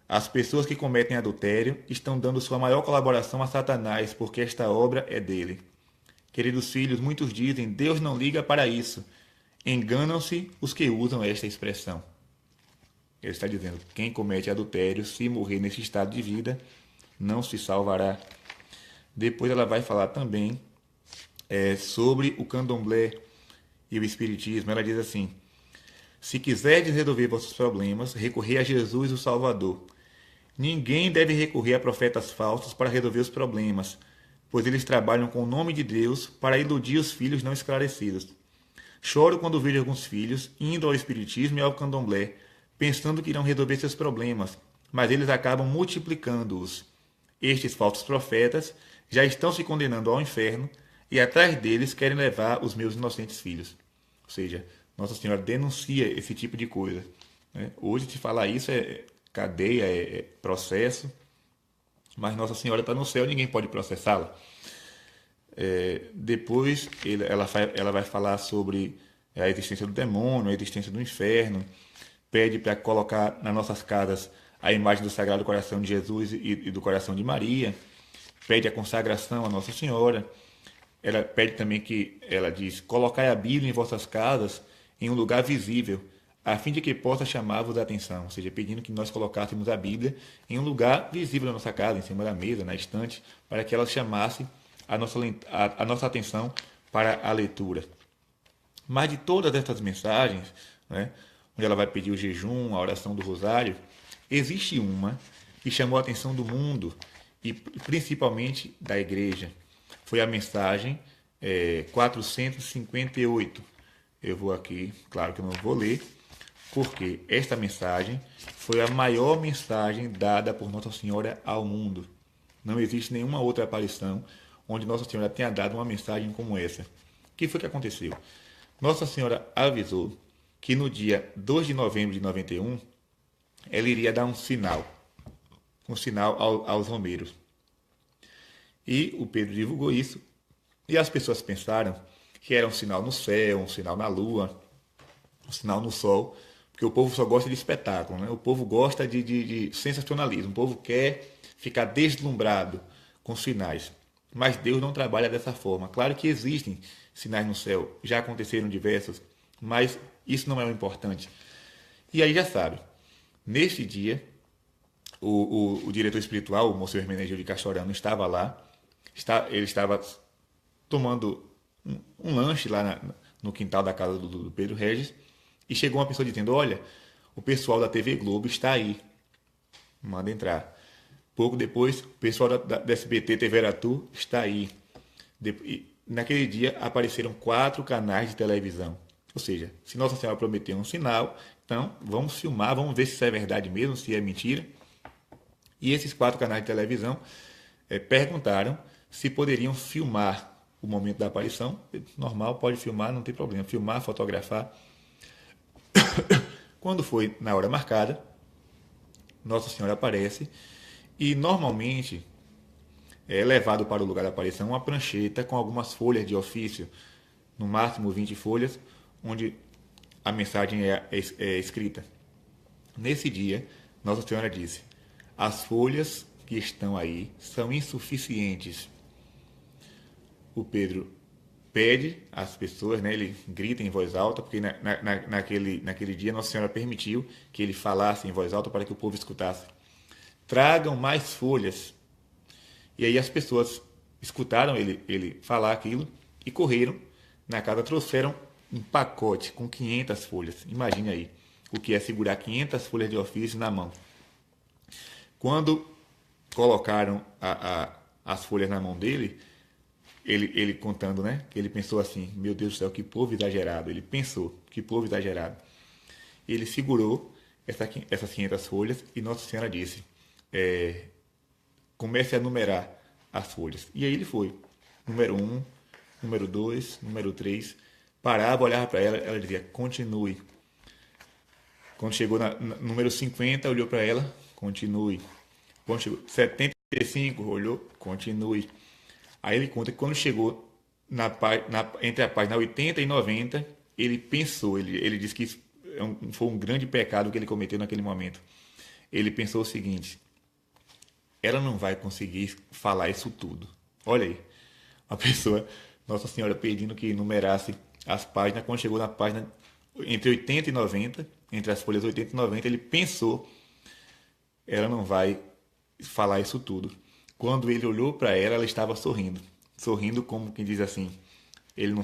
Speaker 1: As pessoas que cometem adultério estão dando sua maior colaboração a Satanás, porque esta obra é dele. Queridos filhos, muitos dizem: Deus não liga para isso. Enganam-se os que usam esta expressão. Ele está dizendo: quem comete adultério, se morrer nesse estado de vida, não se salvará. Depois ela vai falar também sobre o candomblé e o espiritismo. Ela diz assim: se quiserdes resolver vossos problemas, recorrei a Jesus o Salvador. Ninguém deve recorrer a profetas falsos para resolver os problemas, pois eles trabalham com o nome de Deus para iludir os filhos não esclarecidos. Choro quando vejo alguns filhos indo ao espiritismo e ao candomblé, pensando que irão resolver seus problemas, mas eles acabam multiplicando-os. Estes falsos profetas já estão se condenando ao inferno e atrás deles querem levar os meus inocentes filhos. Ou seja, Nossa Senhora denuncia esse tipo de coisa. Hoje, se falar isso, é cadeia, é processo, mas Nossa Senhora está no céu, ninguém pode processá-la. Depois ela vai falar sobre a existência do demônio, a existência do inferno, pede para colocar nas nossas casas a imagem do Sagrado Coração de Jesus e do Coração de Maria, pede a consagração a Nossa Senhora. Ela pede também que, ela diz, colocai a Bíblia em vossas casas em um lugar visível, a fim de que possa chamar-vos a atenção. Ou seja, pedindo que nós colocássemos a Bíblia em um lugar visível na nossa casa, em cima da mesa, na estante, para que ela chamasse a nossa atenção para a leitura. Mas de todas essas mensagens, onde ela vai pedir o jejum, a oração do rosário, existe uma que chamou a atenção do mundo e principalmente da igreja. Foi a mensagem 458. Eu vou aqui, claro que eu não vou ler, porque esta mensagem foi a maior mensagem dada por Nossa Senhora ao mundo. Não existe nenhuma outra aparição onde Nossa Senhora tenha dado uma mensagem como essa. O que foi que aconteceu? Nossa Senhora avisou que no dia 2 de novembro de 91, ela iria dar um sinal aos romeiros. E o Pedro divulgou isso, e as pessoas pensaram que era um sinal no céu, um sinal na lua, um sinal no sol, porque o povo só gosta de espetáculo, O povo gosta de sensacionalismo, o povo quer ficar deslumbrado com sinais. Mas Deus não trabalha dessa forma. Claro que existem sinais no céu, já aconteceram diversos, mas isso não é o importante. E aí já sabe, neste dia, o diretor espiritual, o Monsenhor Hermenegildo de Castorano, estava lá, ele estava tomando um lanche lá no quintal da casa do Pedro Regis, e chegou uma pessoa dizendo: olha, o pessoal da TV Globo está aí, manda entrar. Pouco depois, o pessoal da SBT TV Aratu está aí. Naquele dia apareceram 4 canais de televisão. Ou seja, se Nossa Senhora prometeu um sinal, então vamos filmar, vamos ver se isso é verdade mesmo, se é mentira. E esses 4 canais de televisão perguntaram se poderiam filmar o momento da aparição. Normal, pode filmar, não tem problema. Filmar, fotografar. Quando foi na hora marcada, Nossa Senhora aparece e normalmente é levado para o lugar da aparição uma prancheta com algumas folhas de ofício, no máximo 20 folhas, onde a mensagem é escrita. Nesse dia, Nossa Senhora disse: as folhas que estão aí são insuficientes. O Pedro pede às pessoas, ele grita em voz alta, porque naquele dia Nossa Senhora permitiu que ele falasse em voz alta para que o povo escutasse: tragam mais folhas. E aí as pessoas escutaram ele falar aquilo e correram na casa, trouxeram um pacote com 500 folhas. Imagine aí o que é segurar 500 folhas de ofício na mão. Quando colocaram as folhas na mão dele, ele contando, que ele pensou assim: meu Deus do céu, que povo exagerado. Ele pensou: que povo exagerado. Ele segurou essas 500 folhas e Nossa Senhora disse: comece a numerar as folhas. E aí ele foi. Número 1, número 2, número 3. Parava, olhava para ela, ela dizia: continue. Quando chegou na número 50, olhou para ela, continue. Quando chegou 75, olhou, continue. Aí ele conta que quando chegou entre a página 80 e 90, ele pensou, ele disse que isso foi um grande pecado que ele cometeu naquele momento. Ele pensou o seguinte: ela não vai conseguir falar isso tudo. Olha aí, a pessoa, Nossa Senhora pedindo que numerasse as páginas. Quando chegou na página entre 80 e 90, entre as folhas 80 e 90, ele pensou: ela não vai falar isso tudo. Quando ele olhou para ela, ela estava sorrindo. Sorrindo como quem diz assim, ele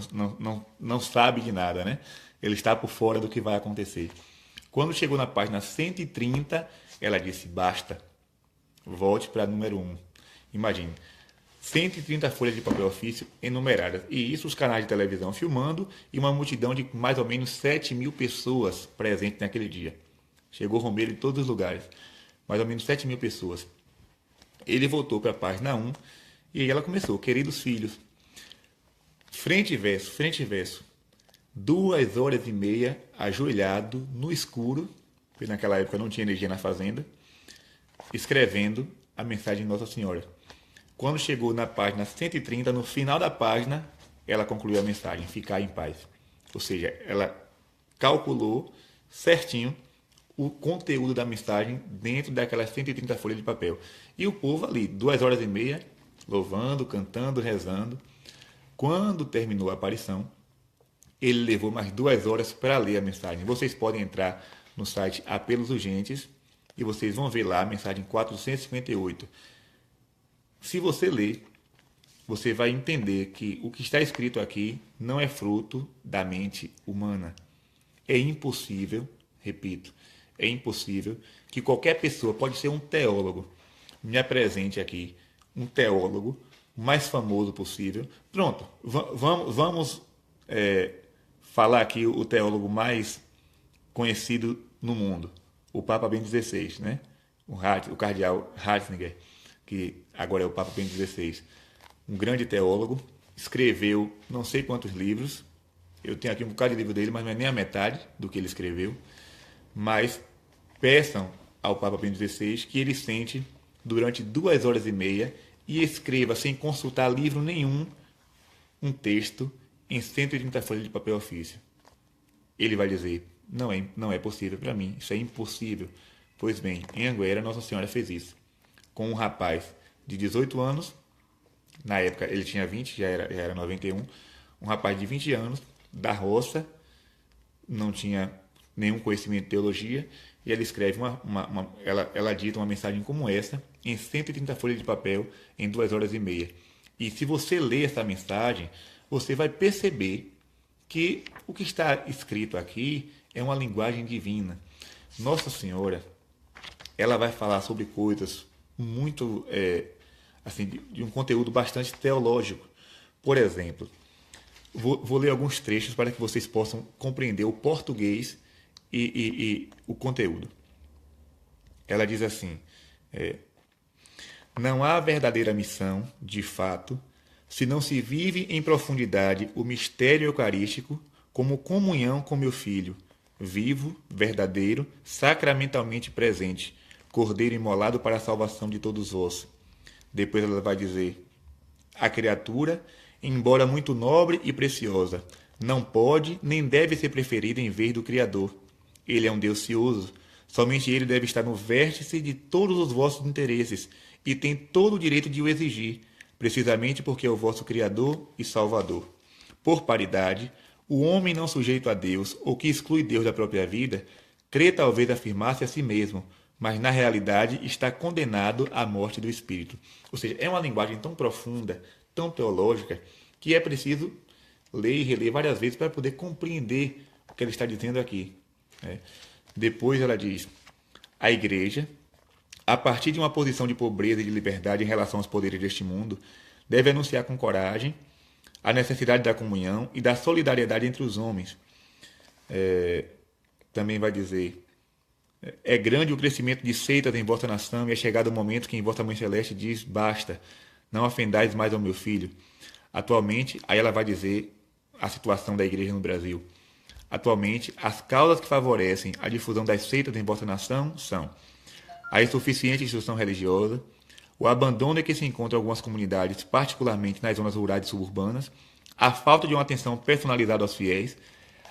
Speaker 1: não sabe de nada, né? Ele está por fora do que vai acontecer. Quando chegou na página 130, ela disse: basta, volte para número 1. Imagine, 130 folhas de papel ofício enumeradas. E isso os canais de televisão filmando e uma multidão de mais ou menos 7.000 pessoas presentes naquele dia. Chegou Romero em todos os lugares. Mais ou menos 7.000 pessoas. Ele voltou para a página 1 e aí ela começou: queridos filhos, frente e verso, frente e verso. 2 horas e meia ajoelhado no escuro, porque naquela época não tinha energia na fazenda, escrevendo a mensagem de Nossa Senhora. Quando chegou na página 130, no final da página, ela concluiu a mensagem: ficar em paz. Ou seja, ela calculou certinho o conteúdo da mensagem dentro daquelas 130 folhas de papel. E o povo ali, 2 horas e meia, louvando, cantando, rezando. Quando terminou a aparição, ele levou mais 2 horas para ler a mensagem. Vocês podem entrar no site Apelos Urgentes e vocês vão ver lá a mensagem 458. Se você ler, você vai entender que o que está escrito aqui não é fruto da mente humana. É impossível, repito, é impossível que qualquer pessoa, pode ser um teólogo, me apresente aqui um teólogo mais famoso possível. Pronto, vamos falar aqui o teólogo mais conhecido no mundo, o Papa Bento XVI, né? O cardeal Ratzinger, que agora é o Papa Bento XVI. Um grande teólogo, escreveu não sei quantos livros. Eu tenho aqui um bocado de livro dele, mas não é nem a metade do que ele escreveu. Mas peçam ao Papa Bento XVI que ele sente durante 2 horas e meia e escreva, sem consultar livro nenhum, um texto em 130 folhas de papel ofício. Ele vai dizer: não é possível para mim, isso é impossível. Pois bem, em Anguera, Nossa Senhora fez isso com um rapaz de 18 anos, na época ele tinha 20, já era 91, um rapaz de 20 anos, da roça, não tinha nenhum conhecimento de teologia, e ela escreve ela dita uma mensagem como essa, em 130 folhas de papel, em 2 horas e meia. E se você ler essa mensagem, você vai perceber que o que está escrito aqui é uma linguagem divina. Nossa Senhora, ela vai falar sobre coisas muito, assim, de um conteúdo bastante teológico. Por exemplo, vou ler alguns trechos para que vocês possam compreender o português e o conteúdo. Ela diz assim: não há verdadeira missão, de fato, se não se vive em profundidade o mistério eucarístico como comunhão com meu Filho, vivo, verdadeiro, sacramentalmente presente, Cordeiro imolado para a salvação de todos vós. Depois ela vai dizer: a criatura, embora muito nobre e preciosa, não pode nem deve ser preferida em vez do Criador. Ele é um Deus cioso. Somente ele deve estar no vértice de todos os vossos interesses e tem todo o direito de o exigir, precisamente porque é o vosso Criador e Salvador. Por paridade, o homem não sujeito a Deus ou que exclui Deus da própria vida, crê talvez afirmar-se a si mesmo, mas na realidade está condenado à morte do espírito. Ou seja, é uma linguagem tão profunda, tão teológica, que é preciso ler e reler várias vezes para poder compreender o que ele está dizendo aqui. Depois ela diz: a igreja, a partir de uma posição de pobreza e de liberdade em relação aos poderes deste mundo, deve anunciar com coragem a necessidade da comunhão e da solidariedade entre os homens. Também vai dizer: é grande o crescimento de seitas em vossa nação e é chegado o momento que em vossa Mãe Celeste diz: basta, não ofendais mais ao meu filho. Atualmente, aí ela vai dizer a situação da igreja no Brasil. Atualmente, as causas que favorecem a difusão das seitas em vossa nação são a insuficiente instrução religiosa, o abandono em que se encontram algumas comunidades, particularmente nas zonas rurais e suburbanas, a falta de uma atenção personalizada aos fiéis,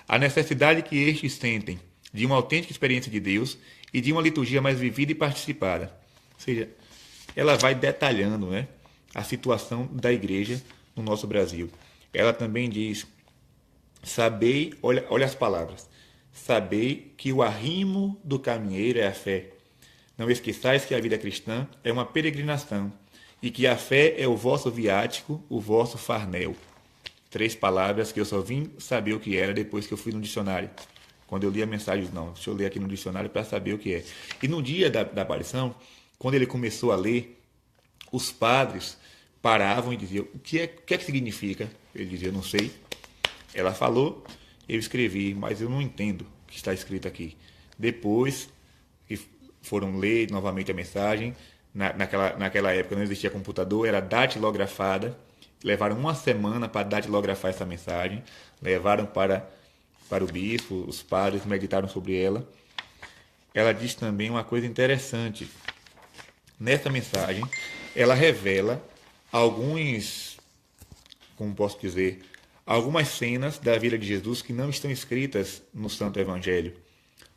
Speaker 1: a necessidade que estes sentem de uma autêntica experiência de Deus e de uma liturgia mais vivida e participada. Ou seja, ela vai detalhando, né, a situação da igreja no nosso Brasil. Ela também diz: sabei, olha as palavras, sabei que o arrimo do caminheiro é a fé. Não esqueçais que a vida cristã é uma peregrinação e que a fé é o vosso viático, o vosso farnel. 3 palavras que eu só vim saber o que era depois que eu fui no dicionário. Quando eu li a mensagem, não, deixa eu ler aqui no dicionário para saber o que é. E no dia da aparição, quando ele começou a ler, os padres paravam e diziam: o que é que significa? Ele dizia: eu não sei. Ela falou, eu escrevi, mas eu não entendo o que está escrito aqui. Depois que foram ler novamente a mensagem, naquela época não existia computador, era datilografada. Levaram uma semana para datilografar essa mensagem, levaram para o bispo, os padres meditaram sobre ela. Ela diz também uma coisa interessante. Nessa mensagem, ela revela alguns, como posso dizer, algumas cenas da vida de Jesus que não estão escritas no Santo Evangelho.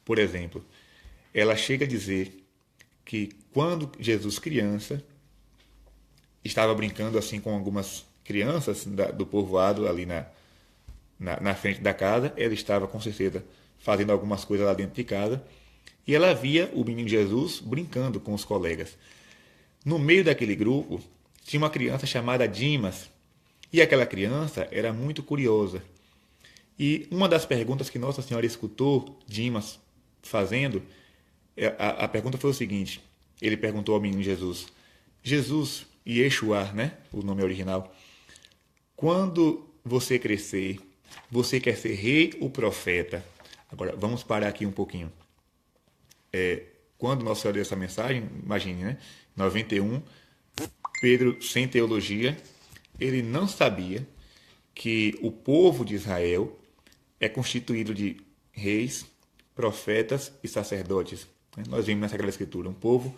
Speaker 1: Por exemplo, ela chega a dizer que quando Jesus criança estava brincando assim com algumas crianças do povoado ali na frente da casa, ela estava com certeza fazendo algumas coisas lá dentro de casa, e ela via o menino Jesus brincando com os colegas. No meio daquele grupo tinha uma criança chamada Dimas, e aquela criança era muito curiosa. E uma das perguntas que Nossa Senhora escutou Dimas fazendo, a pergunta foi o seguinte: ele perguntou ao menino Jesus, Jesus, Yeshua, né, o nome original, quando você crescer, você quer ser rei ou profeta? Agora, vamos parar aqui um pouquinho. Quando Nossa Senhora deu essa mensagem, imagine, né? 91, Pedro, sem teologia, ele não sabia que o povo de Israel é constituído de reis, profetas e sacerdotes. Nós vimos na Sagrada Escritura um povo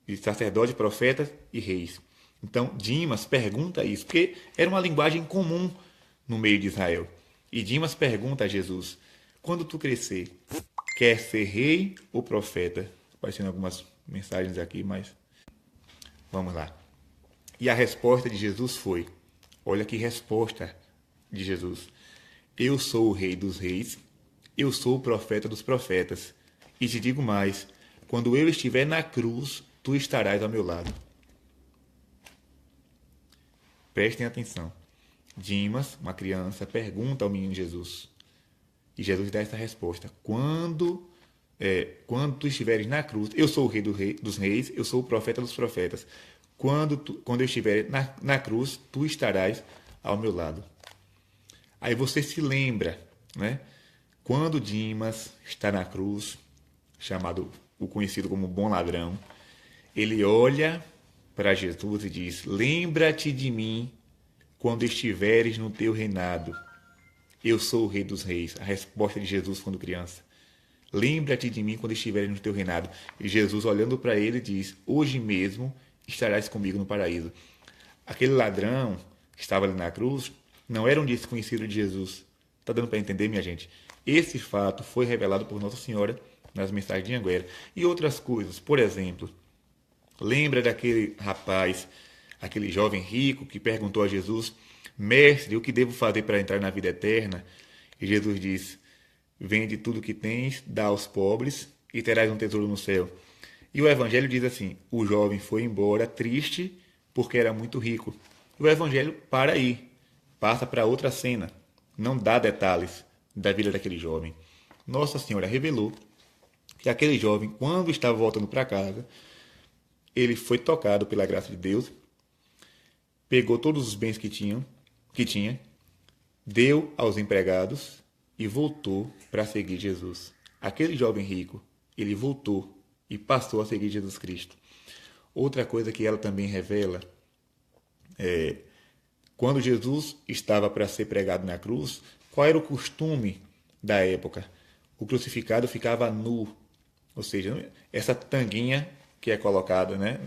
Speaker 1: de sacerdotes, profetas e reis. Então, Dimas pergunta isso, porque era uma linguagem comum no meio de Israel. E Dimas pergunta a Jesus: quando tu crescer, quer ser rei ou profeta? Aparecendo algumas mensagens aqui, mas vamos lá. E a resposta de Jesus foi: olha que resposta de Jesus. Eu sou o rei dos reis, eu sou o profeta dos profetas. E te digo mais, quando eu estiver na cruz, tu estarás ao meu lado. Prestem atenção. Dimas, uma criança, pergunta ao menino Jesus. E Jesus dá essa resposta: quando tu estiveres na cruz, eu sou o rei dos reis, eu sou o profeta dos profetas. Quando eu estiver na cruz, tu estarás ao meu lado. Aí você se lembra, né? Quando Dimas está na cruz, o conhecido como bom ladrão, ele olha para Jesus e diz: lembra-te de mim quando estiveres no teu reinado. Eu sou o rei dos reis. A resposta de Jesus quando criança. Lembra-te de mim quando estiveres no teu reinado. E Jesus, olhando para ele, diz: hoje mesmo estarás comigo no paraíso. Aquele ladrão que estava ali na cruz não era um desconhecido de Jesus. Está dando para entender, minha gente? Esse fato foi revelado por Nossa Senhora nas mensagens de Anguera. E outras coisas. Por exemplo, lembra daquele rapaz, aquele jovem rico que perguntou a Jesus: mestre, o que devo fazer para entrar na vida eterna? E Jesus diz: vende tudo o que tens, dá aos pobres e terás um tesouro no céu. E o Evangelho diz assim: o jovem foi embora triste porque era muito rico. E o Evangelho para aí, passa para outra cena, não dá detalhes da vida daquele jovem. Nossa Senhora revelou que aquele jovem, quando estava voltando para casa, ele foi tocado pela graça de Deus, pegou todos os bens que tinha, deu aos empregados e voltou para seguir Jesus. Aquele jovem rico, ele voltou e passou a seguir Jesus Cristo. Outra coisa que ela também revela quando Jesus estava para ser pregado na cruz, qual era o costume da época, o crucificado ficava nu, ou seja, essa tanguinha que é colocada, né,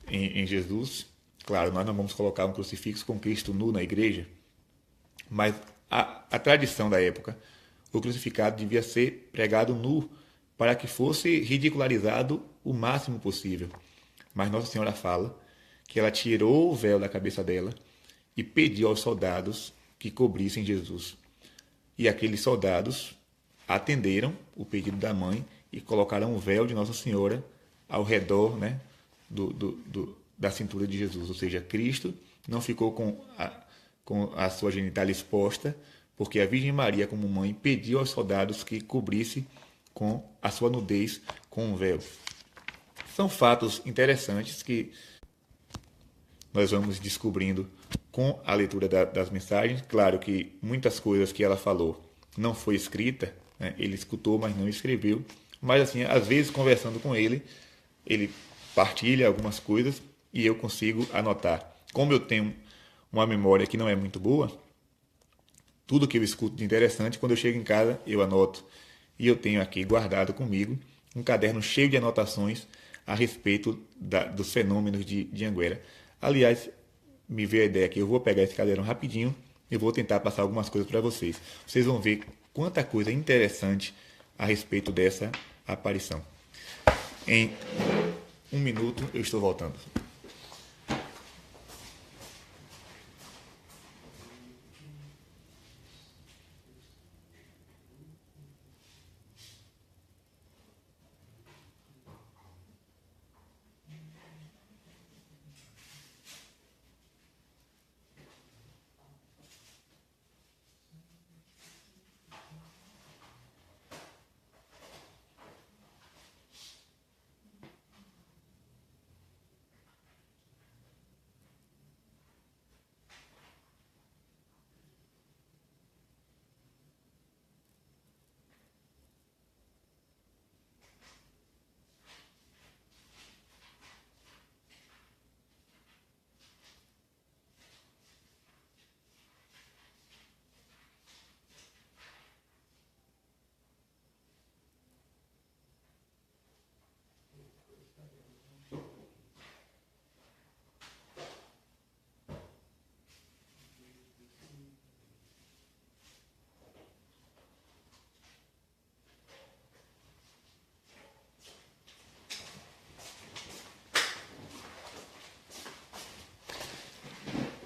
Speaker 1: em Jesus. Claro, nós não vamos colocar um crucifixo com Cristo nu na igreja, mas a tradição da época, o crucificado devia ser pregado nu para que fosse ridicularizado o máximo possível. Mas Nossa Senhora fala que ela tirou o véu da cabeça dela e pediu aos soldados que cobrissem Jesus. E aqueles soldados atenderam o pedido da mãe e colocaram o véu de Nossa Senhora ao redor, né, da cintura de Jesus. Ou seja, Cristo não ficou com a sua genitália exposta, porque a Virgem Maria, como mãe, pediu aos soldados que cobrisse com a sua nudez com um véu. São fatos interessantes que nós vamos descobrindo com a leitura das mensagens. Claro que muitas coisas que ela falou não foi escrita, né? Ele escutou, mas não escreveu. Mas assim, às vezes conversando com ele, ele partilha algumas coisas e eu consigo anotar. Como eu tenho uma memória que não é muito boa, tudo que eu escuto de interessante, quando eu chego em casa, eu anoto. E eu tenho aqui guardado comigo um caderno cheio de anotações a respeito dos fenômenos de Anguera. Aliás, me veio a ideia que eu vou pegar esse caderno rapidinho e vou tentar passar algumas coisas para vocês. Vocês vão ver quanta coisa interessante a respeito dessa aparição. Em 1 minuto eu estou voltando.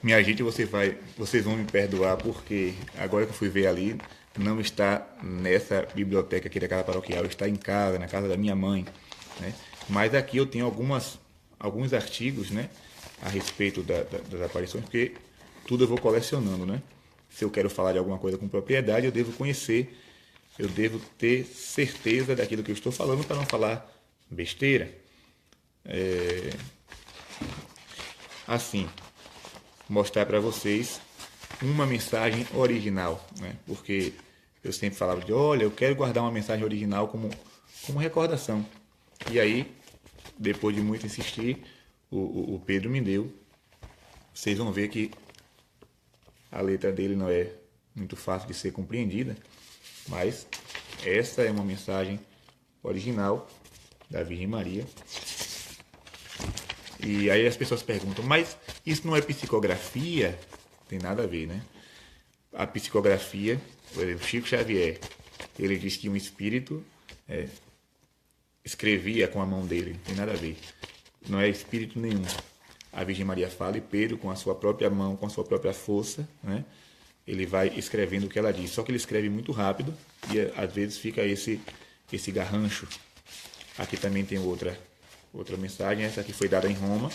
Speaker 1: Minha gente, vocês vão me perdoar porque agora que eu fui ver ali, não está nessa biblioteca aqui da casa paroquial, está em casa, na casa da minha mãe, né? Mas aqui eu tenho alguns artigos, né, a respeito das aparições, porque tudo eu vou colecionando, né? Se eu quero falar de alguma coisa com propriedade, eu devo conhecer, eu devo ter certeza daquilo que eu estou falando para não falar besteira. Assim, mostrar para vocês uma mensagem original, né? Porque eu sempre falava olha, eu quero guardar uma mensagem original como recordação. E aí, depois de muito insistir, o Pedro me deu. Vocês vão ver que a letra dele não é muito fácil de ser compreendida, mas essa é uma mensagem original da Virgem Maria. E aí as pessoas perguntam, mas isso não é psicografia? Tem nada a ver, né? A psicografia, por exemplo, Chico Xavier, ele diz que um espírito escrevia com a mão dele, não tem nada a ver. Não é espírito nenhum. A Virgem Maria fala e Pedro, com a sua própria mão, com a sua própria força, né? Ele vai escrevendo o que ela diz. Só que ele escreve muito rápido e às vezes fica esse garrancho. Aqui também tem outra mensagem, essa aqui foi dada em Roma.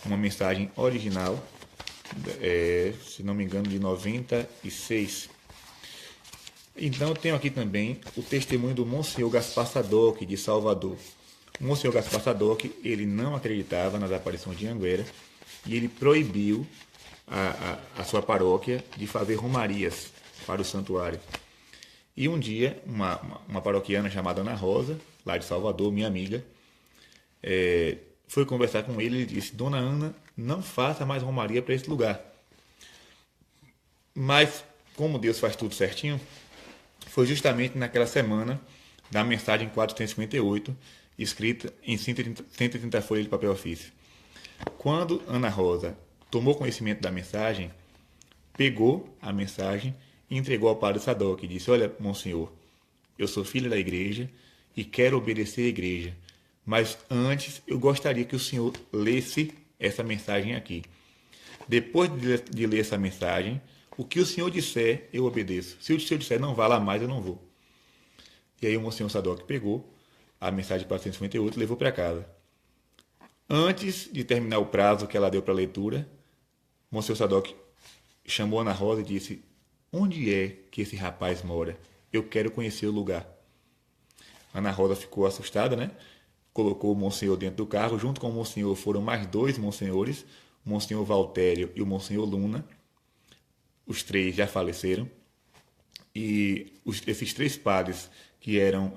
Speaker 1: Uma mensagem original, se não me engano, de 96. Então eu tenho aqui também o testemunho do Monsenhor Gaspar Sadoc, de Salvador. O Monsenhor Gaspar Sadoc, ele não acreditava nas aparições de Anguera e ele proibiu a sua paróquia de fazer romarias para o santuário. E um dia, uma paroquiana chamada Ana Rosa, lá de Salvador, minha amiga, foi conversar com ele e disse, Dona Ana, não faça mais romaria para esse lugar. Mas, como Deus faz tudo certinho, foi justamente naquela semana da mensagem 458, escrita em 130 folhas de papel ofício. Quando Ana Rosa tomou conhecimento da mensagem, pegou a mensagem e entregou ao padre Sadoc e disse: olha, monsenhor, eu sou filha da igreja e quero obedecer à igreja, mas antes eu gostaria que o senhor lesse essa mensagem aqui. Depois de ler essa mensagem, o que o senhor disser, eu obedeço. Se o senhor disser não vá lá mais, eu não vou. E aí o monsenhor Sadoc pegou a mensagem 458 e levou para casa. Antes de terminar o prazo que ela deu para a leitura, o monsenhor Sadoc chamou Ana Rosa e disse: onde é que esse rapaz mora? Eu quero conhecer o lugar. Ana Rosa ficou assustada, né? Colocou o monsenhor dentro do carro. Junto com o monsenhor foram mais 2 monsenhores, o monsenhor Valtério e o monsenhor Luna. Os 3 já faleceram. E esses 3 padres que eram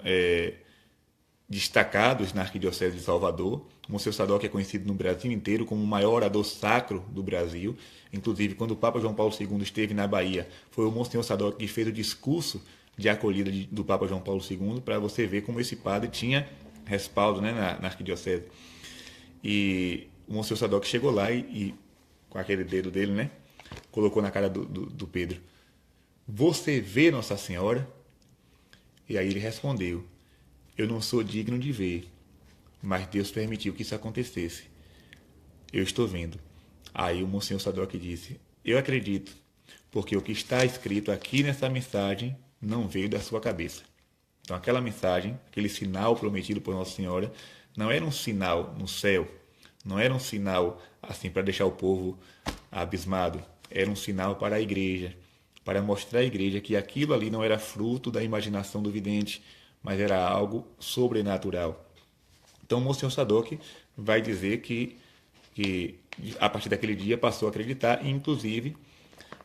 Speaker 1: destacados na Arquidiocese de Salvador. O monsenhor Sadoc é conhecido no Brasil inteiro como o maior orador sacro do Brasil. Inclusive, quando o Papa João Paulo II esteve na Bahia, foi o monsenhor Sadoc que fez o discurso de acolhida do Papa João Paulo II, para você ver como esse padre tinha respaldo, né, na Arquidiocese. E o monsenhor Sadoc chegou lá e com aquele dedo dele, né, colocou na cara do Pedro: você vê Nossa Senhora? E aí ele respondeu: eu não sou digno de ver, mas Deus permitiu que isso acontecesse. Eu estou vendo. Aí o monsenhor Sadoc disse: eu acredito, porque o que está escrito aqui nessa mensagem não veio da sua cabeça. Então aquela mensagem, aquele sinal prometido por Nossa Senhora, não era um sinal no céu, não era um sinal assim para deixar o povo abismado, era um sinal para a igreja, para mostrar à igreja que aquilo ali não era fruto da imaginação do vidente, mas era algo sobrenatural. Então o monsenhor Sadoc vai dizer que a partir daquele dia passou a acreditar, e inclusive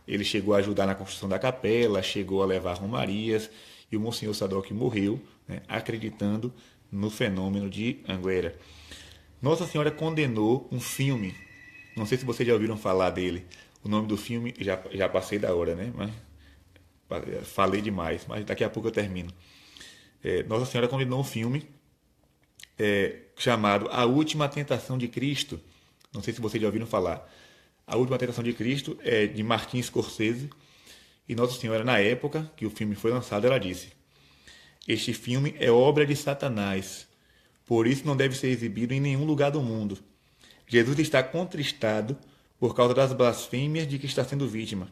Speaker 1: ele chegou a ajudar na construção da capela, chegou a levar romarias, e o monsenhor Sadoc morreu, né, acreditando no fenômeno de Anguera. Nossa Senhora condenou um filme, não sei se vocês já ouviram falar dele. O nome do filme, já passei da hora, né? Mas falei demais, mas daqui a pouco eu termino. Nossa Senhora condenou um filme chamado A Última Tentação de Cristo. Não sei se vocês já ouviram falar. A Última Tentação de Cristo é de Martin Scorsese. E Nossa Senhora, na época que o filme foi lançado, ela disse: este filme é obra de Satanás, por isso não deve ser exibido em nenhum lugar do mundo. Jesus está contristado por causa das blasfêmias de que está sendo vítima.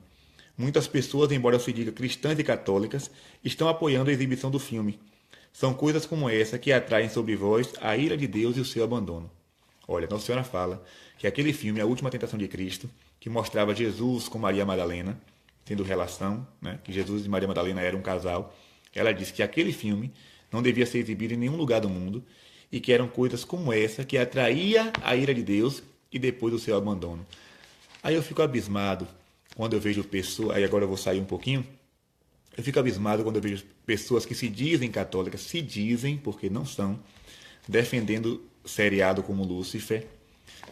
Speaker 1: Muitas pessoas, embora se diga cristãs e católicas, estão apoiando a exibição do filme. São coisas como essa que atraem sobre vós a ira de Deus e o seu abandono. Olha, Nossa Senhora fala que aquele filme, A Última Tentação de Cristo, que mostrava Jesus com Maria Madalena, tendo relação, né, que Jesus e Maria Madalena eram um casal, ela disse que aquele filme não devia ser exibido em nenhum lugar do mundo e que eram coisas como essa que atraía a ira de Deus e depois o seu abandono. Aí eu fico abismado quando eu vejo pessoas, aí agora eu vou sair um pouquinho, eu fico abismado quando eu vejo pessoas que se dizem católicas, se dizem, porque não são, defendendo seriado como Lúcifer,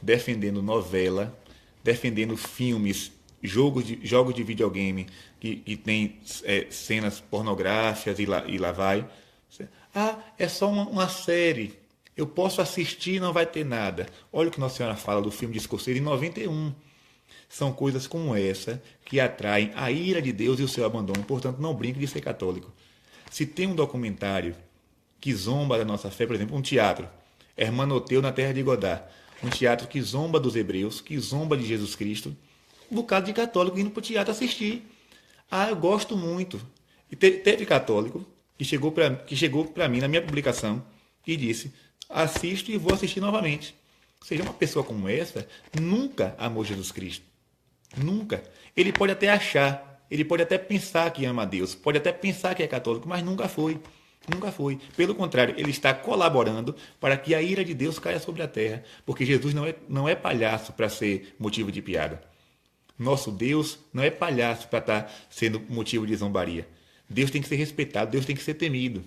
Speaker 1: defendendo novela, defendendo filmes, jogos de videogame que tem cenas pornográficas e lá vai. Ah, é só uma série. Eu posso assistir e não vai ter nada. Olha o que Nossa Senhora fala do filme de Scorsese em 91. São coisas como essa que atraem a ira de Deus e o seu abandono. Portanto, não brinque de ser católico. Se tem um documentário que zomba da nossa fé, por exemplo, um teatro, Hermanoteu na Terra de Godard, um teatro que zomba dos hebreus, que zomba de Jesus Cristo, um bocado de católico indo para o teatro assistir. Ah, eu gosto muito. E teve católico que chegou para mim na minha publicação e disse: assisto e vou assistir novamente. Ou seja, uma pessoa como essa nunca amou Jesus Cristo. Nunca. Ele pode até achar, ele pode até pensar que ama a Deus, pode até pensar que é católico, mas nunca foi. Nunca foi. Pelo contrário, ele está colaborando para que a ira de Deus caia sobre a terra, porque Jesus não é palhaço para ser motivo de piada. Nosso Deus não é palhaço para estar sendo motivo de zombaria. Deus tem que ser respeitado, Deus tem que ser temido.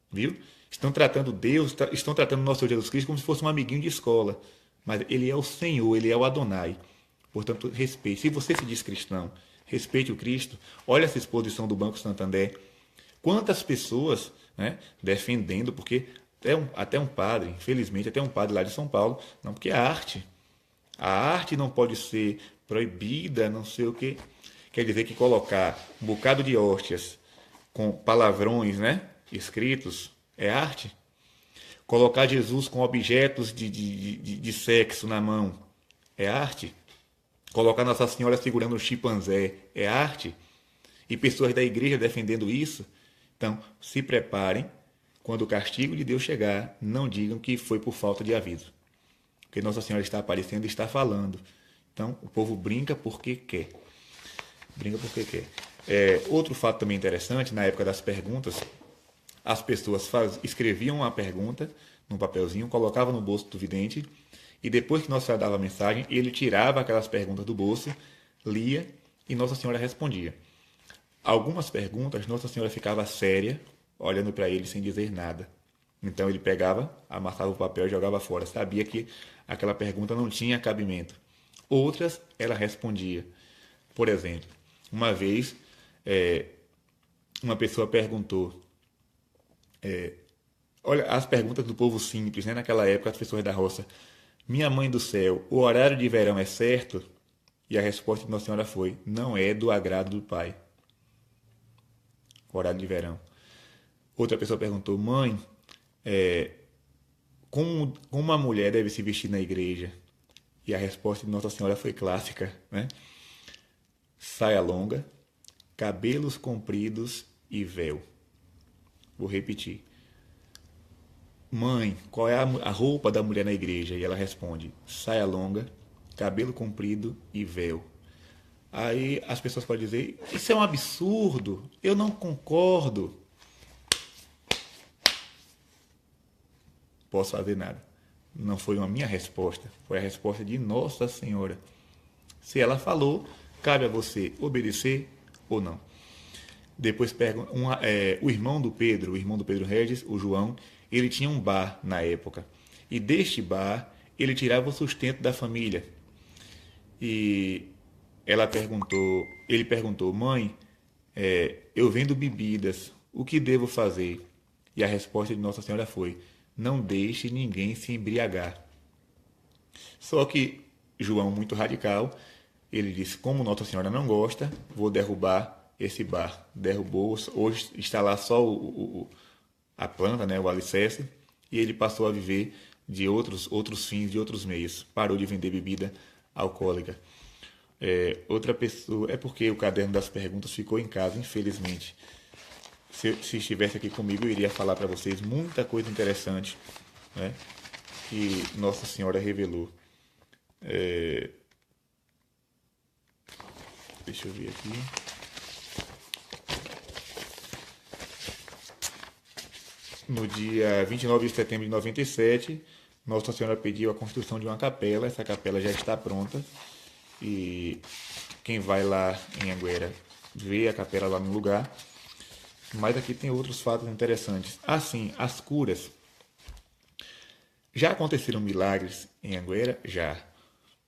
Speaker 1: Viu? Estão tratando o nosso Senhor Jesus Cristo como se fosse um amiguinho de escola. Mas ele é o Senhor, ele é o Adonai. Portanto, respeite. Se você se diz cristão, respeite o Cristo. Olha essa exposição do Banco Santander. Quantas pessoas, né, defendendo, porque até um padre, infelizmente, até um padre lá de São Paulo, não, porque a arte não pode ser proibida, não sei o quê. Quer dizer que colocar um bocado de hóstias com palavrões, né, escritos é arte? Colocar Jesus com objetos de sexo na mão é arte? Colocar Nossa Senhora segurando um chimpanzé é arte? E pessoas da igreja defendendo isso? Então, se preparem. Quando o castigo de Deus chegar, não digam que foi por falta de aviso. Porque Nossa Senhora está aparecendo e está falando. Então, o povo brinca porque quer. Brinca porque quer. Outro fato também interessante, na época das perguntas, as pessoas escreviam uma pergunta num papelzinho, colocavam no bolso do vidente, e depois que Nossa Senhora dava a mensagem, ele tirava aquelas perguntas do bolso, lia, e Nossa Senhora respondia. Algumas perguntas, Nossa Senhora ficava séria, olhando para ele sem dizer nada. Então ele pegava, amassava o papel e jogava fora. Sabia que aquela pergunta não tinha cabimento. Outras, ela respondia. Por exemplo, uma vez, uma pessoa perguntou, olha as perguntas do povo simples, né? Naquela época, as pessoas da roça. Minha mãe do céu, o horário de verão é certo? E a resposta de Nossa Senhora foi, não é do agrado do Pai. O horário de verão. Outra pessoa perguntou, mãe, como uma mulher deve se vestir na igreja? E a resposta de Nossa Senhora foi clássica, né? Saia longa, cabelos compridos e véu. Vou repetir. Mãe, qual é a roupa da mulher na igreja? E ela responde, saia longa, cabelo comprido e véu. Aí as pessoas podem dizer, isso é um absurdo, eu não concordo. Posso fazer nada. Não foi a minha resposta, foi a resposta de Nossa Senhora. Se ela falou, cabe a você obedecer ou não. Depois pergunta, o irmão do Pedro Regis, o João, ele tinha um bar na época. E deste bar, ele tirava o sustento da família. E ele perguntou, mãe, eu vendo bebidas, o que devo fazer? E a resposta de Nossa Senhora foi, não deixe ninguém se embriagar. Só que João, muito radical, ele disse, como Nossa Senhora não gosta, vou derrubar esse bar. Derrubou, hoje está lá só a planta, né, o alicerce, e ele passou a viver de outros fins, de outros meios. Parou de vender bebida alcoólica. Outra pessoa, é porque o caderno das perguntas ficou em casa, infelizmente. Se estivesse aqui comigo, eu iria falar para vocês muita coisa interessante, né, que Nossa Senhora revelou. Deixa eu ver aqui. No dia 29 de setembro de 97, Nossa Senhora pediu a construção de uma capela. Essa capela já está pronta. E quem vai lá em Anguera vê a capela lá no lugar. Mas aqui tem outros fatos interessantes. Assim, as curas. Já aconteceram milagres em Anguera? Já.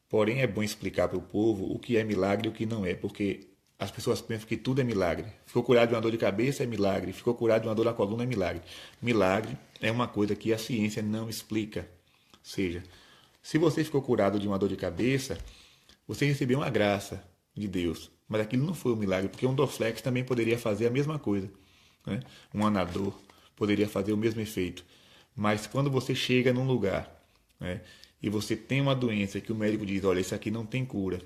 Speaker 1: Porém, é bom explicar para o povo o que é milagre e o que não é, porque as pessoas pensam que tudo é milagre. Ficou curado de uma dor de cabeça é milagre. Ficou curado de uma dor na coluna é milagre. Milagre é uma coisa que a ciência não explica. Ou seja, se você ficou curado de uma dor de cabeça, você recebeu uma graça de Deus. Mas aquilo não foi um milagre, porque um Dorflex também poderia fazer a mesma coisa, né? Um anador poderia fazer o mesmo efeito. Mas quando você chega num lugar, né, e você tem uma doença que o médico diz, olha, isso aqui não tem cura,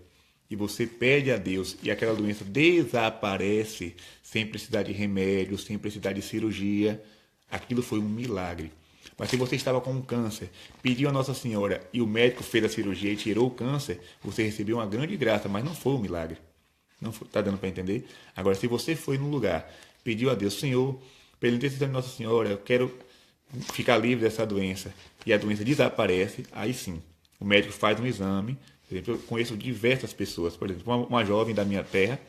Speaker 1: e você pede a Deus e aquela doença desaparece sem precisar de remédio, sem precisar de cirurgia, aquilo foi um milagre. Mas se você estava com um câncer, pediu a Nossa Senhora e o médico fez a cirurgia e tirou o câncer, você recebeu uma grande graça, mas não foi um milagre. Não está dando para entender? Agora, se você foi num lugar, pediu a Deus, Senhor, pela intercessão de Nossa Senhora, eu quero ficar livre dessa doença, e a doença desaparece, aí sim, o médico faz um exame. Por exemplo, eu conheço diversas pessoas, por exemplo, uma jovem da minha terra,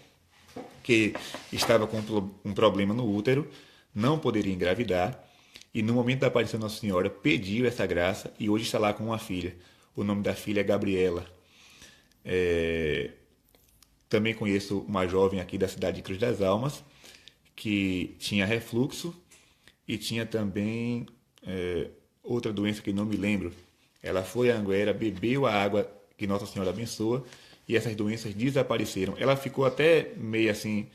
Speaker 1: que estava com um problema no útero, não poderia engravidar, e no momento da aparição de Nossa Senhora, pediu essa graça, e hoje está lá com uma filha. O nome da filha é Gabriela. Também conheço uma jovem aqui da cidade de Cruz das Almas que tinha refluxo e tinha também outra doença que não me lembro. Ela foi a Anguera, bebeu a água que Nossa Senhora abençoa e essas doenças desapareceram. Ela ficou até meio assim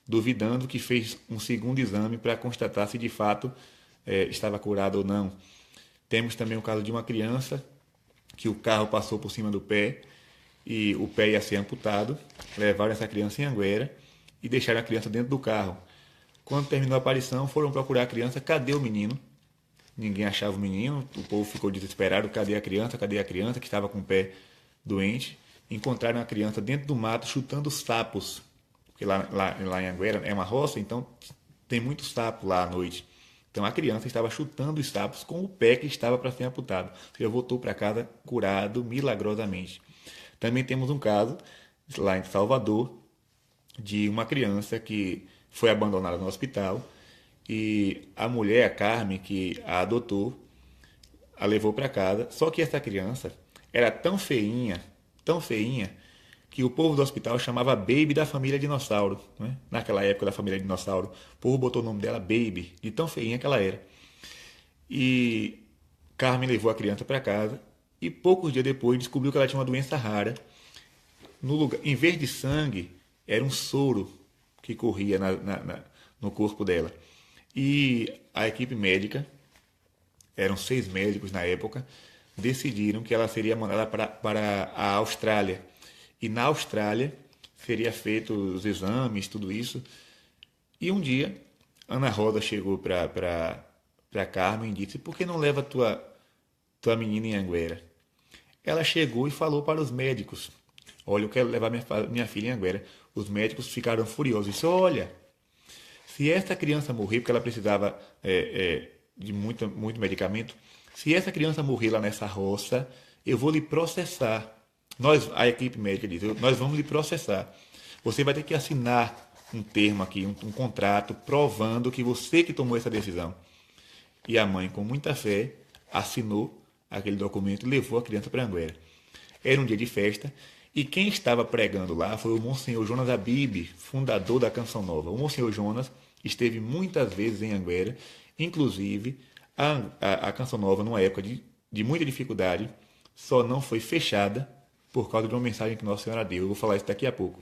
Speaker 1: duvidando, que fez um segundo exame para constatar se de fato estava curada ou não. Temos também o caso de uma criança que o carro passou por cima do pé e o pé ia ser amputado. Levaram essa criança em Anguera e deixaram a criança dentro do carro. Quando terminou a aparição, foram procurar a criança. Cadê o menino? Ninguém achava o menino. O povo ficou desesperado. Cadê a criança? Cadê a criança que estava com o pé doente? Encontraram a criança dentro do mato chutando sapos. Porque lá em Anguera é uma roça, então tem muito sapo lá à noite. Então a criança estava chutando os sapos com o pé que estava para ser amputado. Ele voltou para casa curado milagrosamente. Também temos um caso lá em Salvador de uma criança que foi abandonada no hospital e a mulher, a Carmen, que a adotou, a levou para casa. Só que essa criança era tão feinha, que o povo do hospital chamava Baby da família Dinossauro. Né? Naquela época da família Dinossauro, o povo botou o nome dela Baby, de tão feinha que ela era. E Carmen levou a criança para casa e poucos dias depois descobriu que ela tinha uma doença rara. No lugar, em vez de sangue, era um soro que corria no corpo dela. E a equipe médica, eram 6 médicos na época, decidiram que ela seria mandada para a Austrália. E na Austrália seria feito os exames, tudo isso. E um dia, Ana Rosa chegou para Carmen e disse: por que não leva tua menina em Anguera? Ela chegou e falou para os médicos: olha, eu quero levar minha filha em Anguera. Os médicos ficaram furiosos. Disse: olha, se essa criança morrer, porque ela precisava de muito medicamento, se essa criança morrer lá nessa roça, eu vou lhe processar. A equipe médica diz: nós vamos lhe processar. Você vai ter que assinar um termo aqui, um contrato, provando que você que tomou essa decisão. E a mãe, com muita fé, assinou aquele documento e levou a criança para Anguera. Era um dia de festa e quem estava pregando lá foi o Monsenhor Jonas Abib, fundador da Canção Nova. O Monsenhor Jonas esteve muitas vezes em Anguera, inclusive a Canção Nova, numa época de muita dificuldade, só não foi fechada por causa de uma mensagem que Nossa Senhora deu. Eu vou falar isso daqui a pouco.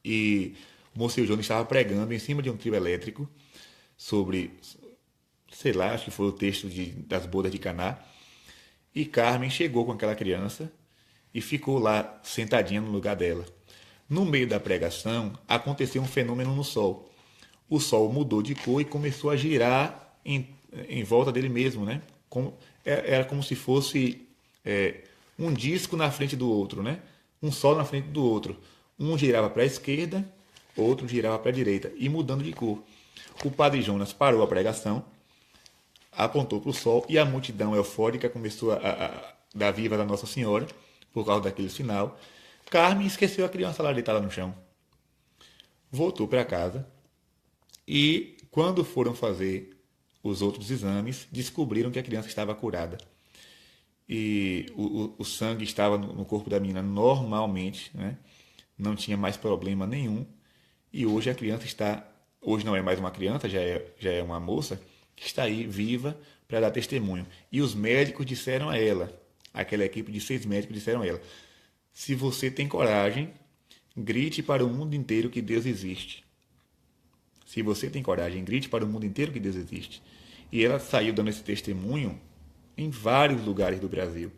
Speaker 1: E o Monsenhor Jonas estava pregando em cima de um trio elétrico sobre, sei lá, acho que foi o texto das bodas de Caná. E Carmen chegou com aquela criança e ficou lá sentadinha no lugar dela. No meio da pregação, aconteceu um fenômeno no Sol. O Sol mudou de cor e começou a girar em volta dele mesmo, né? Era como se fosse um disco na frente do outro, né? Um Sol na frente do outro. Um girava para a esquerda, outro girava para a direita, e mudando de cor. O padre Jonas parou a pregação, apontou para o Sol e a multidão eufórica começou a dar viva da Nossa Senhora, por causa daquele sinal. Carmen esqueceu a criança lá deitada no chão. Voltou para casa e, quando foram fazer os outros exames, descobriram que a criança estava curada. E o sangue estava no corpo da menina normalmente, né? Não tinha mais problema nenhum. E hoje a criança hoje não é mais uma criança, já é uma moça, que está aí viva para dar testemunho. E os médicos disseram a ela, aquela equipe de 6 médicos disseram a ela: se você tem coragem, grite para o mundo inteiro que Deus existe. Se você tem coragem, grite para o mundo inteiro que Deus existe. E ela saiu dando esse testemunho em vários lugares do Brasil.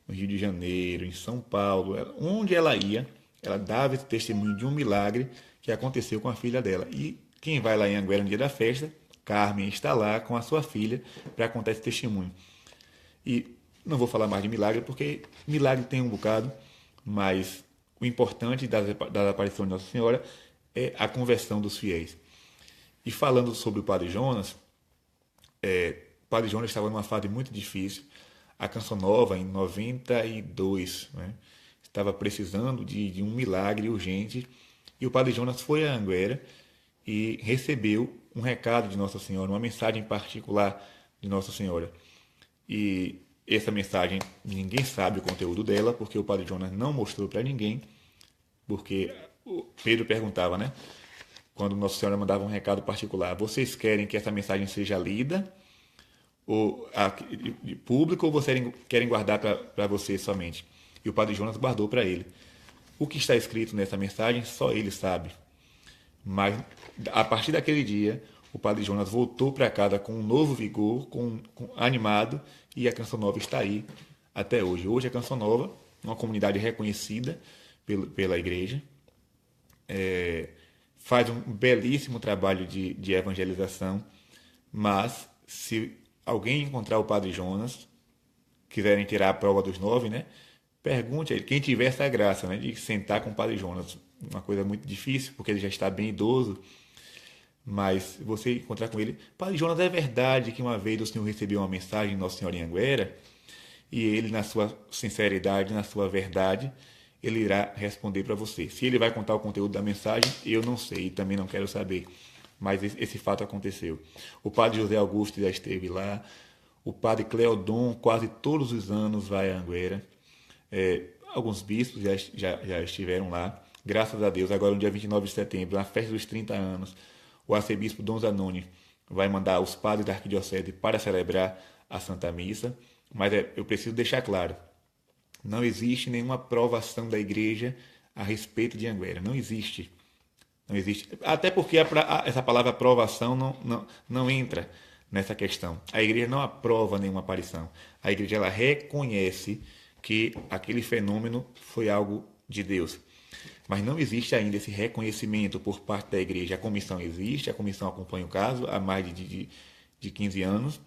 Speaker 1: No Rio de Janeiro, em São Paulo, onde ela ia, ela dava esse testemunho de um milagre que aconteceu com a filha dela. E quem vai lá em Anguera no dia da festa, Carmen está lá com a sua filha para contar esse testemunho. E não vou falar mais de milagre, porque milagre tem um bocado, mas o importante das aparições de Nossa Senhora é a conversão dos fiéis. E falando sobre o Padre Jonas, o Padre Jonas estava numa fase muito difícil. A Canção Nova, em 92, né, estava precisando de um milagre urgente. E o Padre Jonas foi a Anguera e recebeu um recado de Nossa Senhora, uma mensagem particular de Nossa Senhora. E Essa mensagem, ninguém sabe o conteúdo dela, porque o Padre Jonas não mostrou para ninguém, porque o Pedro perguntava, né? Quando Nossa Senhora mandava um recado particular, vocês querem que essa mensagem seja lida ou de público ou vocês querem guardar para vocês somente? E o Padre Jonas guardou para ele. O que está escrito nessa mensagem, só ele sabe. Mas, a partir daquele dia, o Padre Jonas voltou para casa com um novo vigor, animado, e a Canção Nova está aí até hoje. Hoje a Canção Nova, uma comunidade reconhecida pela igreja, faz um belíssimo trabalho de evangelização, mas se alguém encontrar o Padre Jonas, quiserem tirar a prova dos 9, né? Pergunte a ele, quem tiver essa graça, né, de sentar com o Padre Jonas, uma coisa muito difícil, porque ele já está bem idoso, mas você encontrar com ele, Padre Jonas, é verdade que uma vez o senhor recebeu uma mensagem de Nossa Senhora em Anguera, e ele, na sua sinceridade, na sua verdade, ele irá responder para você. Se ele vai contar o conteúdo da mensagem, eu não sei, e também não quero saber, mas esse fato aconteceu. O Padre José Augusto já esteve lá, o Padre Cleodon quase todos os anos vai a Anguera, alguns bispos já estiveram lá, graças a Deus. Agora no dia 29 de setembro, na festa dos 30 anos, o arcebispo Dom Zanoni vai mandar os padres da arquidiocese para celebrar a Santa Missa, mas eu preciso deixar claro, não existe nenhuma provação da igreja a respeito de Anguera, não existe. Não existe. Até porque essa palavra aprovação não entra nessa questão. A igreja não aprova nenhuma aparição. A igreja ela reconhece que aquele fenômeno foi algo de Deus. Mas não existe ainda esse reconhecimento por parte da igreja. A comissão existe, a comissão acompanha o caso há mais de 15 anos,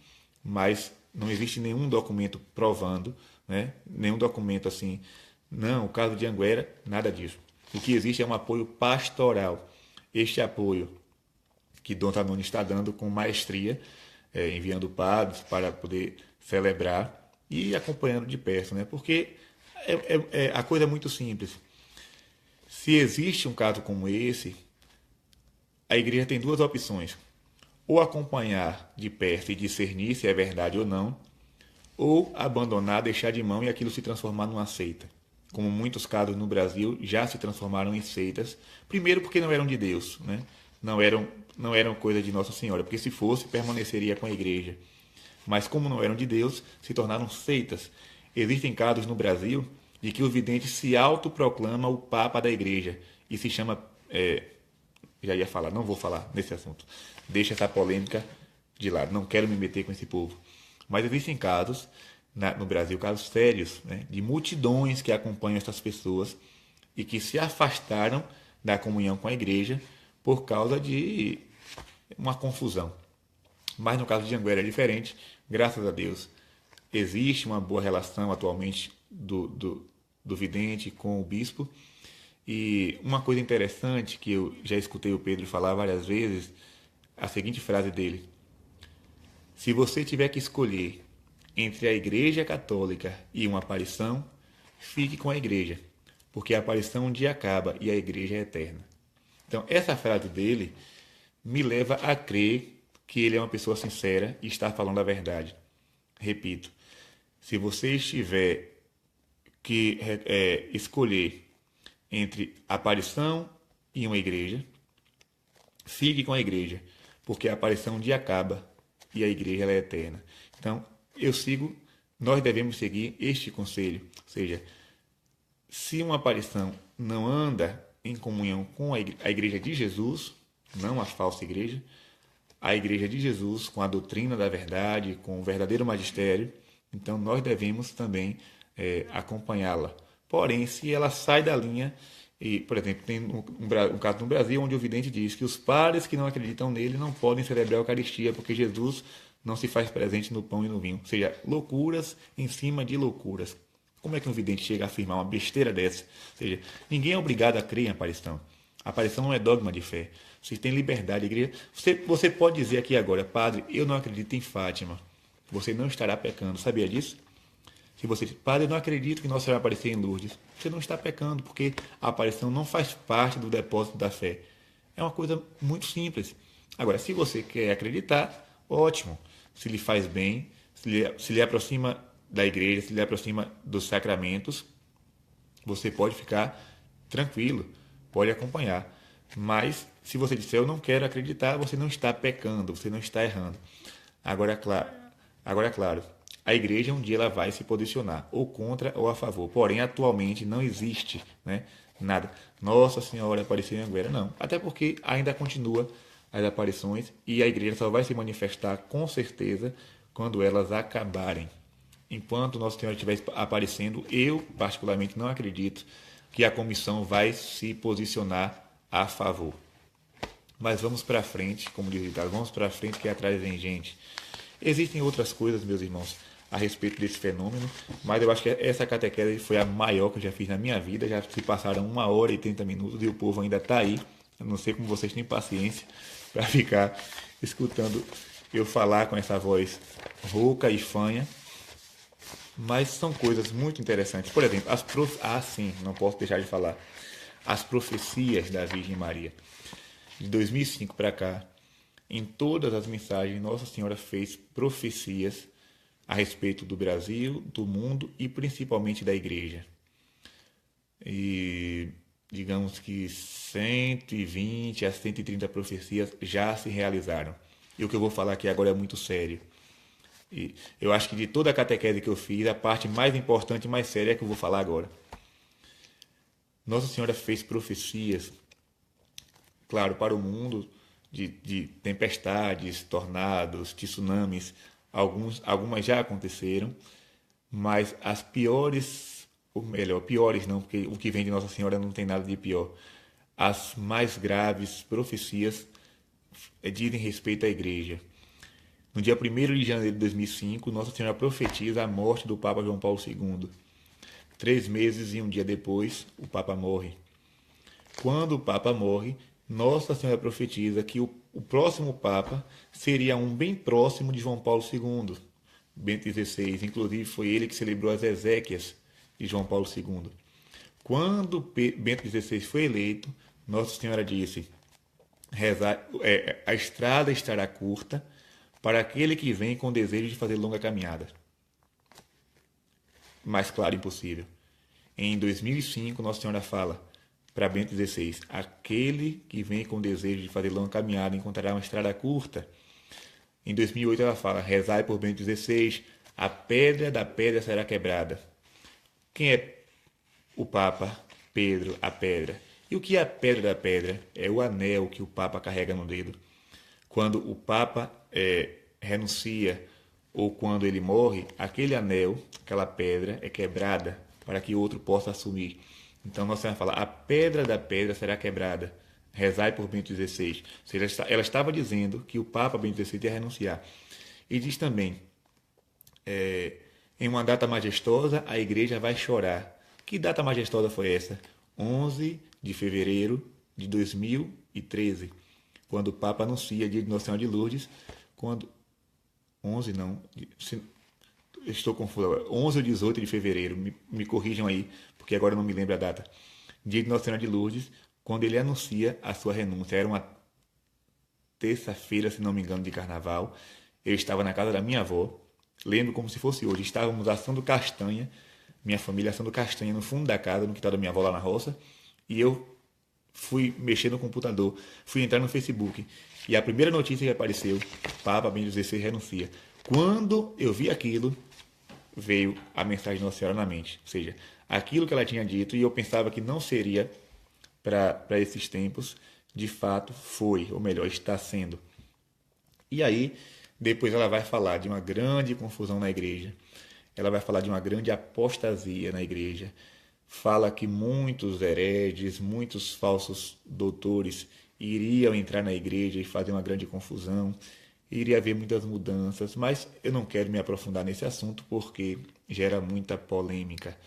Speaker 1: mas não existe nenhum documento provando, né? Nenhum documento assim, não, o caso de Anguera, nada disso. O que existe é um apoio pastoral. Este apoio que Dom Zanoni está dando com maestria, enviando padres para poder celebrar e acompanhando de perto, né? Porque a coisa é muito simples. Se existe um caso como esse, a igreja tem duas opções. Ou acompanhar de perto e discernir se é verdade ou não, ou abandonar, deixar de mão e aquilo se transformar numa seita. Como muitos casos no Brasil já se transformaram em seitas, primeiro porque não eram de Deus, né? Não eram coisa de Nossa Senhora, porque se fosse, permaneceria com a igreja. Mas como não eram de Deus, se tornaram seitas. Existem casos no Brasil de que o vidente se autoproclama o Papa da igreja e se chama... já ia falar, não vou falar nesse assunto. Deixa essa polêmica de lado, não quero me meter com esse povo. Mas existem casos no Brasil, casos sérios, né, de multidões que acompanham essas pessoas e que se afastaram da comunhão com a igreja por causa de uma confusão. Mas no caso de Anguera é diferente, graças a Deus. Existe uma boa relação atualmente do vidente com o bispo. E uma coisa interessante que eu já escutei o Pedro falar várias vezes, a seguinte frase dele: se você tiver que escolher entre a Igreja Católica e uma aparição, fique com a Igreja, porque a aparição um dia acaba e a Igreja é eterna. Então, essa frase dele me leva a crer que ele é uma pessoa sincera e está falando a verdade. Repito, se você estiver que escolher entre aparição e uma igreja, fique com a igreja, porque a aparição um dia acaba e a igreja ela é eterna. Então, nós devemos seguir este conselho, ou seja, se uma aparição não anda em comunhão com a igreja de Jesus, não a falsa igreja, a igreja de Jesus, com a doutrina da verdade, com o verdadeiro magistério, então nós devemos também acompanhá-la. Porém, se ela sai da linha, e, por exemplo, tem um caso no Brasil onde o vidente diz que os padres que não acreditam nele não podem celebrar a Eucaristia, porque Jesus não se faz presente no pão e no vinho. Ou seja, loucuras em cima de loucuras. Como é que um vidente chega a afirmar uma besteira dessa? Ou seja, ninguém é obrigado a crer em aparição. A aparição não é dogma de fé. Você tem liberdade, igreja. Você pode dizer aqui agora, padre, eu não acredito em Fátima. Você não estará pecando. Sabia disso? Se você diz, padre, eu não acredito que Nossa Senhora vai aparecer em Lourdes, você não está pecando, porque a aparição não faz parte do depósito da fé. É uma coisa muito simples. Agora, se você quer acreditar, ótimo. Se lhe faz bem, se lhe aproxima da igreja, se lhe aproxima dos sacramentos, você pode ficar tranquilo, pode acompanhar. Mas se você disser eu não quero acreditar, você não está pecando, você não está errando. Agora é claro, a igreja um dia ela vai se posicionar ou contra ou a favor. Porém, atualmente não existe, né, nada. Nossa Senhora apareceu em Anguera, não. Até porque ainda continua as aparições e a igreja só vai se manifestar com certeza quando elas acabarem. Enquanto Nossa Senhora estiver aparecendo, eu particularmente não acredito que a comissão vai se posicionar a favor. Mas vamos para frente, como diz o ditado, vamos para frente que atrás vem gente. Existem outras coisas, meus irmãos, a respeito desse fenômeno, mas eu acho que essa catequese foi a maior que eu já fiz na minha vida. Já se passaram 1 hora e 30 minutos e o povo ainda está aí. Eu não sei como vocês têm paciência para ficar escutando eu falar com essa voz rouca e fanha. Mas são coisas muito interessantes. Por exemplo, sim, não posso deixar de falar. As profecias da Virgem Maria. De 2005 para cá, em todas as mensagens, Nossa Senhora fez profecias a respeito do Brasil, do mundo e principalmente da igreja. E digamos que 120 a 130 profecias já se realizaram. E o que eu vou falar aqui agora é muito sério. E eu acho que de toda a catequese que eu fiz, a parte mais importante e mais séria é que eu vou falar agora. Nossa Senhora fez profecias, claro, para o mundo de tempestades, tornados, tsunamis. Algumas já aconteceram, mas as piores, ou melhor, piores não, porque o que vem de Nossa Senhora não tem nada de pior. As mais graves profecias dizem respeito à igreja. No dia 1º de janeiro de 2005, Nossa Senhora profetiza a morte do Papa João Paulo II. 3 meses e um dia depois, o Papa morre. Quando o Papa morre, Nossa Senhora profetiza que o próximo Papa seria um bem próximo de João Paulo II, Bento XVI. Inclusive, foi ele que celebrou as exéquias de João Paulo II. Quando Bento XVI foi eleito, Nossa Senhora disse: a estrada estará curta para aquele que vem com desejo de fazer longa caminhada. Mais claro, impossível. Em 2005, Nossa Senhora fala para Bento XVI: aquele que vem com desejo de fazer longa caminhada encontrará uma estrada curta. Em 2008, ela fala: rezai por Bento XVI, a pedra da pedra será quebrada. Quem é o Papa? Pedro, a pedra. E o que é a pedra da pedra? É o anel que o Papa carrega no dedo. Quando o Papa renuncia ou quando ele morre, aquele anel, aquela pedra é quebrada para que outro possa assumir. Então Nossa Senhora fala: a pedra da pedra será quebrada. Rezai por Bento XVI. Ou seja, ela estava dizendo que o Papa Bento XVI ia renunciar. E diz também: em uma data majestosa, a igreja vai chorar. Que data majestosa foi essa? 11 de fevereiro de 2013, quando o Papa anuncia dia de Nossa Senhora de Lourdes, quando 11 não, estou confuso, 11 ou 18 de fevereiro, me corrijam aí, porque agora eu não me lembro a data. Dia de Nossa Senhora de Lourdes, quando ele anuncia a sua renúncia. Era uma terça-feira, se não me engano, de carnaval. Eu estava na casa da minha avó, lembro como se fosse hoje. Estávamos assando castanha, minha família assando castanha no fundo da casa, no quintal da minha avó lá na roça, e eu fui mexer no computador, fui entrar no Facebook, e a primeira notícia que apareceu: Papa Bento XVI renuncia. Quando eu vi aquilo, veio a mensagem de Nossa Senhora na mente. Ou seja, aquilo que ela tinha dito, e eu pensava que não seria para esses tempos, de fato foi, ou melhor, está sendo. E aí, depois ela vai falar de uma grande confusão na igreja, ela vai falar de uma grande apostasia na igreja, fala que muitos hereges, muitos falsos doutores iriam entrar na igreja e fazer uma grande confusão, iria haver muitas mudanças, mas eu não quero me aprofundar nesse assunto porque gera muita polêmica.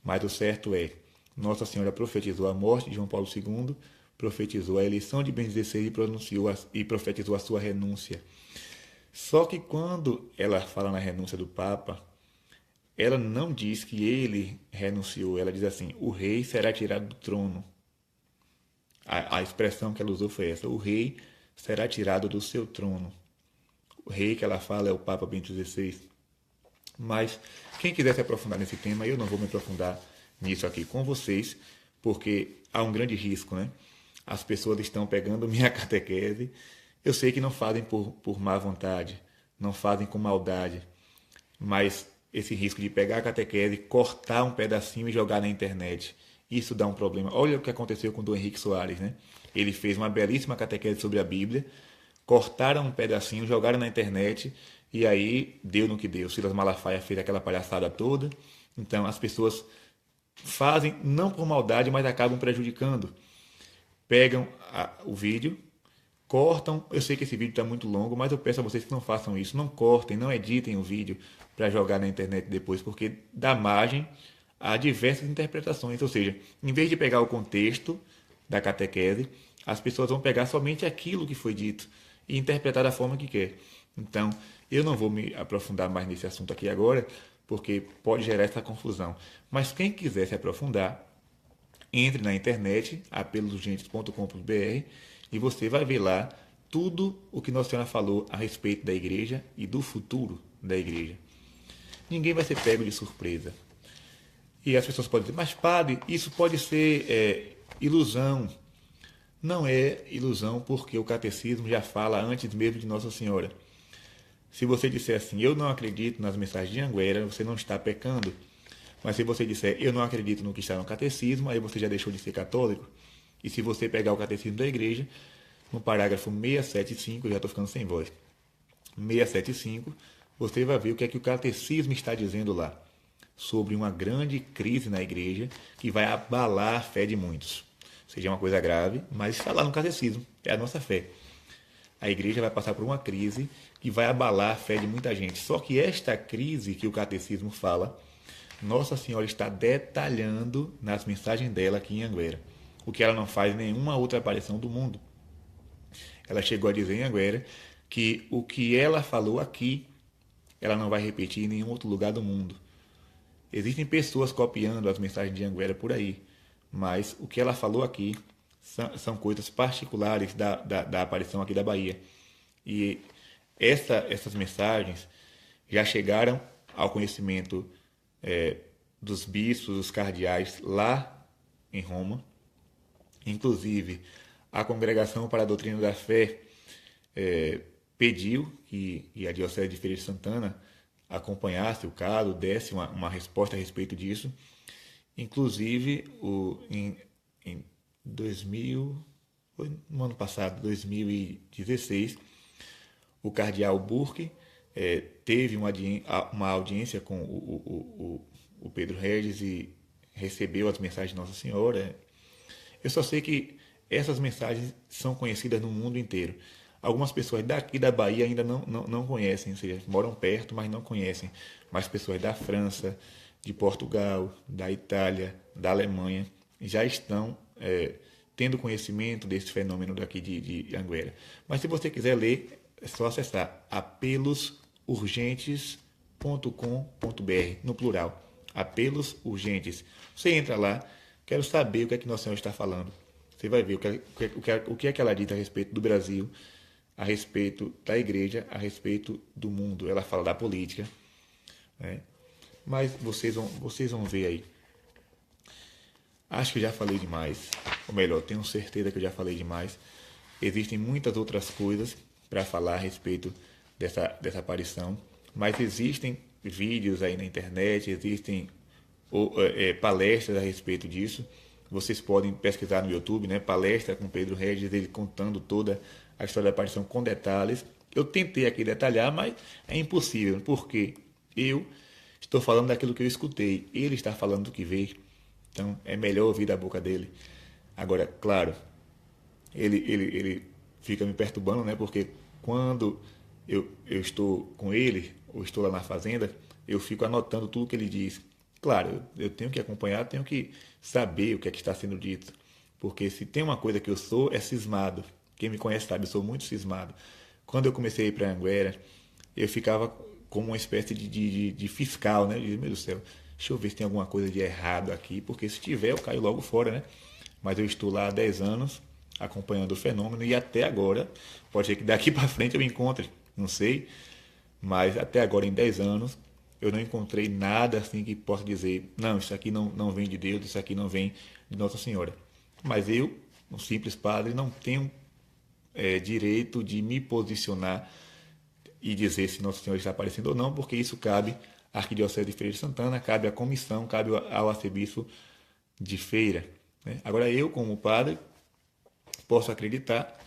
Speaker 1: Mas o certo é, Nossa Senhora profetizou a morte de João Paulo II, profetizou a eleição de Bento XVI e profetizou a sua renúncia. Só que quando ela fala na renúncia do Papa, ela não diz que ele renunciou, ela diz assim: o rei será tirado do trono. A expressão que ela usou foi essa: o rei será tirado do seu trono. O rei que ela fala é o Papa Bento XVI. Mas quem quiser se aprofundar nesse tema, eu não vou me aprofundar nisso aqui com vocês, porque há um grande risco, né? As pessoas estão pegando minha catequese. Eu sei que não fazem por má vontade, não fazem com maldade, mas esse risco de pegar a catequese, cortar um pedacinho e jogar na internet, isso dá um problema. Olha o que aconteceu com o Dom Henrique Soares, né? Ele fez uma belíssima catequese sobre a Bíblia, cortaram um pedacinho, jogaram na internet e aí deu no que deu. Silas Malafaia fez aquela palhaçada toda. Então as pessoas fazem não por maldade, mas acabam prejudicando. Pegam o vídeo, cortam. Eu sei que esse vídeo está muito longo, mas eu peço a vocês que não façam isso. Não cortem, não editem o vídeo para jogar na internet depois, porque dá margem a diversas interpretações. Ou seja, em vez de pegar o contexto da catequese, as pessoas vão pegar somente aquilo que foi dito e interpretar da forma que quer. Então, eu não vou me aprofundar mais nesse assunto aqui agora, porque pode gerar essa confusão. Mas quem quiser se aprofundar, entre na internet, apelosurgentes.com.br, e você vai ver lá tudo o que Nossa Senhora falou a respeito da igreja e do futuro da igreja. Ninguém vai ser pego de surpresa. E as pessoas podem dizer, mas padre, isso pode ser ilusão. Não é ilusão, porque o catecismo já fala antes mesmo de Nossa Senhora. Se você disser assim, eu não acredito nas mensagens de Anguera, você não está pecando. Mas se você disser, eu não acredito no que está no catecismo, aí você já deixou de ser católico. E se você pegar o catecismo da igreja, no parágrafo 675, eu já estou ficando sem voz, 675, você vai ver o que é que o catecismo está dizendo lá, sobre uma grande crise na igreja que vai abalar a fé de muitos. Ou seja, é uma coisa grave, mas está lá no catecismo, é a nossa fé. A igreja vai passar por uma crise que vai abalar a fé de muita gente. Só que esta crise que o catecismo fala, Nossa Senhora está detalhando nas mensagens dela aqui em Anguera, o que ela não faz em nenhuma outra aparição do mundo. Ela chegou a dizer em Anguera que o que ela falou aqui, ela não vai repetir em nenhum outro lugar do mundo. Existem pessoas copiando as mensagens de Anguera por aí, mas o que ela falou aqui são coisas particulares da aparição aqui da Bahia. E essas mensagens já chegaram ao conhecimento dos bispos, dos cardeais lá em Roma. Inclusive, a Congregação para a Doutrina da Fé pediu que a Diocese de Feira de Santana acompanhasse o caso, desse uma resposta a respeito disso. Inclusive, em 2000, no ano passado, 2016, o cardeal Burke teve uma audiência com o Pedro Regis e recebeu as mensagens de Nossa Senhora. Eu só sei que essas mensagens são conhecidas no mundo inteiro. Algumas pessoas daqui da Bahia ainda não conhecem, ou seja, moram perto, mas não conhecem. Mas pessoas da França, de Portugal, da Itália, da Alemanha, já estão tendo conhecimento desse fenômeno daqui de Anguera. Mas se você quiser ler, é só acessar apelosurgentes.com.br, no plural, apelos urgentes. Você entra lá, quero saber o que é que Nossa Senhora está falando. Você vai ver o que é que ela diz a respeito do Brasil, a respeito da igreja, a respeito do mundo. Ela fala da política, né? Mas vocês vão ver aí. Acho que já falei demais, ou melhor, tenho certeza que eu já falei demais. Existem muitas outras coisas para falar a respeito dessa aparição, mas existem vídeos aí na internet, existem palestras a respeito disso. Vocês podem pesquisar no YouTube, né? Palestra com Pedro Regis, ele contando toda a história da aparição com detalhes. Eu tentei aqui detalhar, mas é impossível, porque eu estou falando daquilo que eu escutei, ele está falando do que veio. Então é melhor ouvir da boca dele. Agora, claro, ele fica me perturbando, né? Porque quando eu estou com ele, ou estou lá na fazenda, eu fico anotando tudo que ele diz. Claro, eu tenho que acompanhar, tenho que saber o que é que está sendo dito. Porque se tem uma coisa que eu sou, é cismado. Quem me conhece sabe, eu sou muito cismado. Quando eu comecei a ir para Anguera, eu ficava como uma espécie de fiscal, né? De, meu Deus do céu, deixa eu ver se tem alguma coisa de errado aqui, porque se tiver eu caio logo fora, né? Mas eu estou lá há 10 anos acompanhando o fenômeno e até agora, pode ser que daqui para frente eu me encontre, não sei, mas até agora em 10 anos eu não encontrei nada assim que possa dizer, não, isso aqui não vem de Deus, isso aqui não vem de Nossa Senhora. Mas eu, um simples padre, não tenho direito de me posicionar e dizer se Nossa Senhora está aparecendo ou não, porque isso cabe à Arquidiocese de Feira de Santana, cabe à comissão, cabe ao arcebispo de Feira. Né? Agora, eu, como padre, posso acreditar,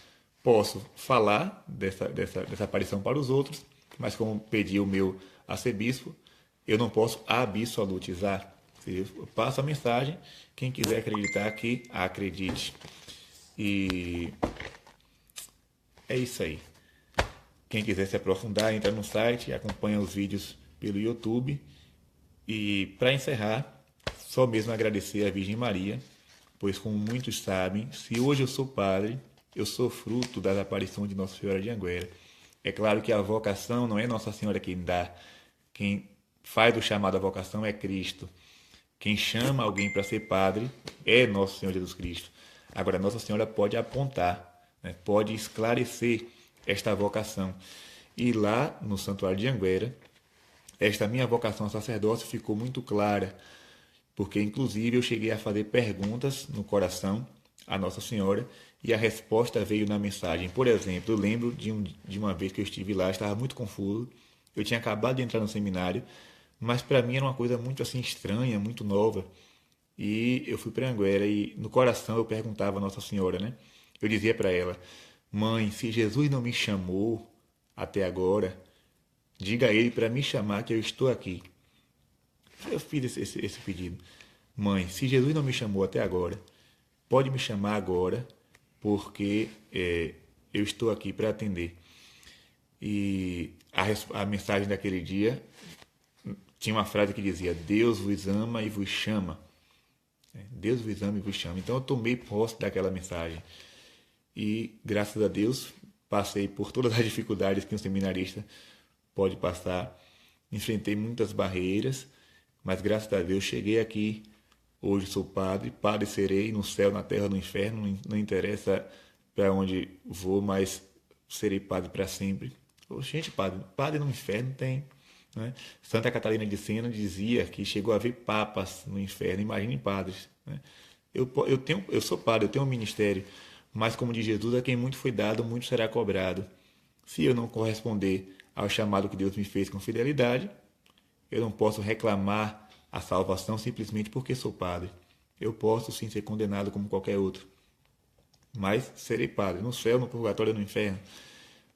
Speaker 1: posso falar dessa aparição para os outros, mas como pedi o meu arcebispo, eu não posso absolutizar. Eu passo a mensagem, quem quiser acreditar que acredite. E é isso aí. Quem quiser se aprofundar, entra no site, acompanha os vídeos pelo YouTube. E para encerrar, só mesmo agradecer a Virgem Maria, pois como muitos sabem, se hoje eu sou padre, eu sou fruto das aparições de Nossa Senhora de Anguera. É claro que a vocação não é Nossa Senhora quem dá, quem faz o chamado à vocação é Cristo. Quem chama alguém para ser padre é Nosso Senhor Jesus Cristo. Agora, Nossa Senhora pode apontar, né, pode esclarecer esta vocação. E lá no Santuário de Anguera, esta minha vocação ao sacerdócio ficou muito clara, porque inclusive eu cheguei a fazer perguntas no coração a Nossa Senhora e a resposta veio na mensagem. Por exemplo, eu lembro de uma vez que eu estive lá, estava muito confuso, eu tinha acabado de entrar no seminário, mas para mim era uma coisa muito assim estranha, muito nova. E eu fui para Anguera e no coração eu perguntava a Nossa Senhora, né? Eu dizia para ela: Mãe, se Jesus não me chamou até agora, diga a ele para me chamar que eu estou aqui. Eu fiz esse pedido. Mãe, se Jesus não me chamou até agora, pode me chamar agora, porque eu estou aqui para atender. E a mensagem daquele dia tinha uma frase que dizia: Deus vos ama e vos chama. Deus vos ama e vos chama. Então eu tomei posse daquela mensagem. E, graças a Deus, passei por todas as dificuldades que um seminarista pode passar. Enfrentei muitas barreiras, mas graças a Deus cheguei aqui. Hoje sou padre, padre serei no céu, na terra, no inferno. Não interessa para onde vou, mas serei padre para sempre. Gente, padre no inferno tem. Né? Santa Catarina de Sena dizia que chegou a ver papas no inferno. Imaginem padres. Né? Eu sou padre, eu tenho um ministério, mas como diz Jesus, a quem muito foi dado, muito será cobrado. Se eu não corresponder ao chamado que Deus me fez com fidelidade, eu não posso reclamar a salvação simplesmente porque sou padre. Eu posso sim ser condenado como qualquer outro, mas serei padre no céu, no purgatório, no inferno.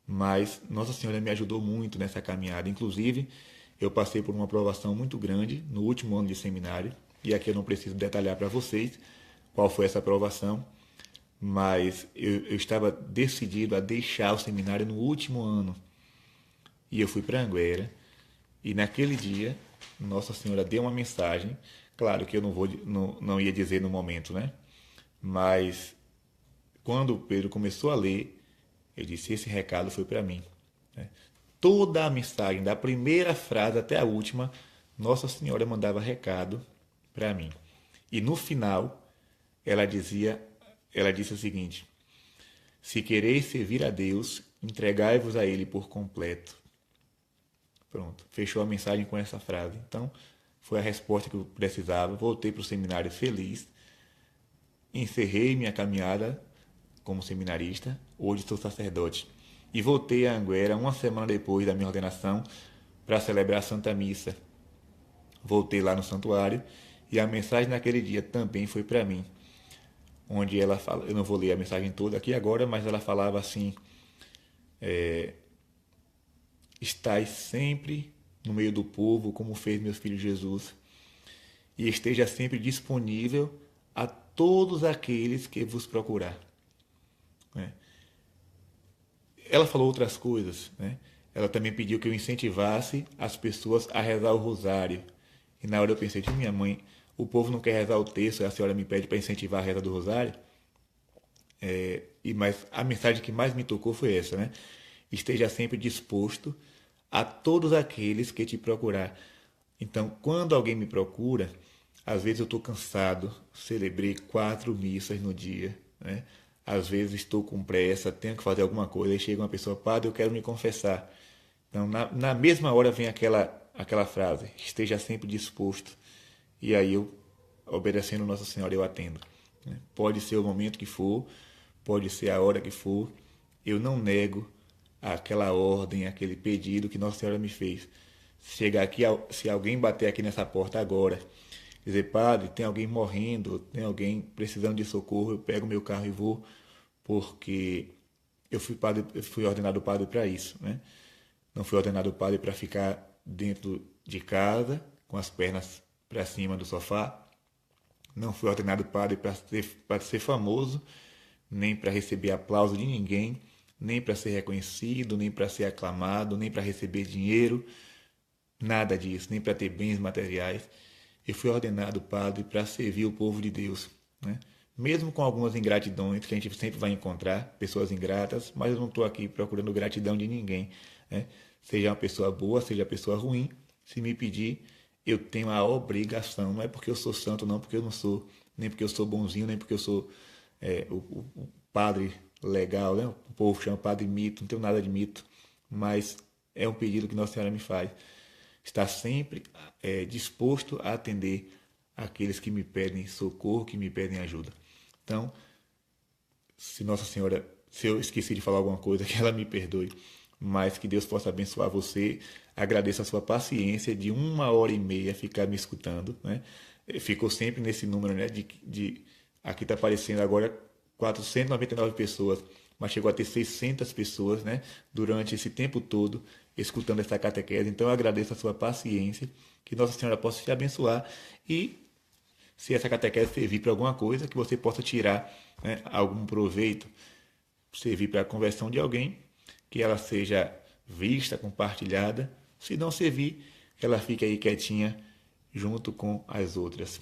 Speaker 1: Mas Nossa Senhora me ajudou muito nessa caminhada. Inclusive, eu passei por uma provação muito grande no último ano de seminário, e aqui eu não preciso detalhar para vocês qual foi essa provação, mas eu estava decidido a deixar o seminário no último ano. E eu fui para Anguera, e naquele dia, Nossa Senhora deu uma mensagem, claro que eu não ia dizer no momento, né? Mas quando Pedro começou a ler, eu disse: esse recado foi para mim. Né? Toda a mensagem, da primeira frase até a última, Nossa Senhora mandava recado para mim. E no final, ela disse o seguinte: se quereis servir a Deus, entregai-vos a Ele por completo. Pronto, fechou a mensagem com essa frase. Então, foi a resposta que eu precisava. Voltei para o seminário feliz, encerrei minha caminhada como seminarista, hoje sou sacerdote. E voltei a Anguera uma semana depois da minha ordenação para celebrar a Santa Missa. Voltei lá no santuário e a mensagem naquele dia também foi para mim. Onde ela fala, eu não vou ler a mensagem toda aqui agora, mas ela falava assim: estais sempre no meio do povo, como fez meu filho Jesus, e esteja sempre disponível a todos aqueles que vos procurar. Né? Ela falou outras coisas, né? Ela também pediu que eu incentivasse as pessoas a rezar o rosário. E na hora eu pensei: minha mãe, o povo não quer rezar o texto, a senhora me pede para incentivar a reza do rosário. Mas a mensagem que mais me tocou foi essa, né? Esteja sempre disposto a todos aqueles que te procurar. Então, quando alguém me procura, às vezes eu estou cansado, celebrei 4 missas no dia, né? Às vezes estou com pressa, tenho que fazer alguma coisa, aí chega uma pessoa: padre, eu quero me confessar. Então, na mesma hora vem aquela aquela frase, esteja sempre disposto. E aí eu, obedecendo Nossa Senhora, eu atendo. Pode ser o momento que for, pode ser a hora que for, eu não nego aquela ordem, aquele pedido que Nossa Senhora me fez. Chegar aqui, se alguém bater aqui nessa porta agora, dizer, padre, tem alguém morrendo, tem alguém precisando de socorro, eu pego meu carro e vou, porque eu fui ordenado padre para isso, né? Não fui ordenado padre para ficar dentro de casa, com as pernas para cima do sofá. Não fui ordenado padre para ser famoso, nem para receber aplauso de ninguém, nem para ser reconhecido, nem para ser aclamado, nem para receber dinheiro, nada disso, nem para ter bens materiais. Eu fui ordenado padre para servir o povo de Deus, né? Mesmo com algumas ingratidões que a gente sempre vai encontrar, pessoas ingratas, mas eu não estou aqui procurando gratidão de ninguém, né? Seja uma pessoa boa, seja uma pessoa ruim, se me pedir, eu tenho a obrigação, não é porque eu sou santo, não, porque eu não sou, nem porque eu sou bonzinho, nem porque eu sou o padre legal, né? O povo chama padre mito, não tenho nada de mito, mas é um pedido que Nossa Senhora me faz. Está sempre disposto a atender aqueles que me pedem socorro, que me pedem ajuda. Então, se Nossa Senhora, se eu esqueci de falar alguma coisa, que ela me perdoe, mas que Deus possa abençoar você. Agradeço a sua paciência de 1h30 ficar me escutando, né? Ficou sempre nesse número, né? Aqui está aparecendo agora 499 pessoas, mas chegou a ter 600 pessoas, né? Durante esse tempo todo, escutando essa catequese. Então, eu agradeço a sua paciência, que Nossa Senhora possa te abençoar e, se essa catequese servir para alguma coisa, que você possa tirar, né, algum proveito, servir para a conversão de alguém, que ela seja vista, compartilhada. Se não servir, que ela fique aí quietinha junto com as outras.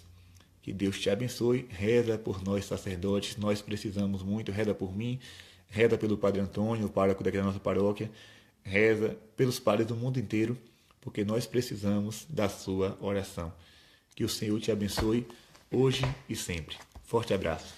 Speaker 1: Que Deus te abençoe. Reza por nós sacerdotes, nós precisamos muito. Reza por mim, reza pelo Padre Antônio, o pároco daqui da nossa paróquia. Reza pelos padres do mundo inteiro, porque nós precisamos da sua oração. Que o Senhor te abençoe hoje e sempre. Forte abraço.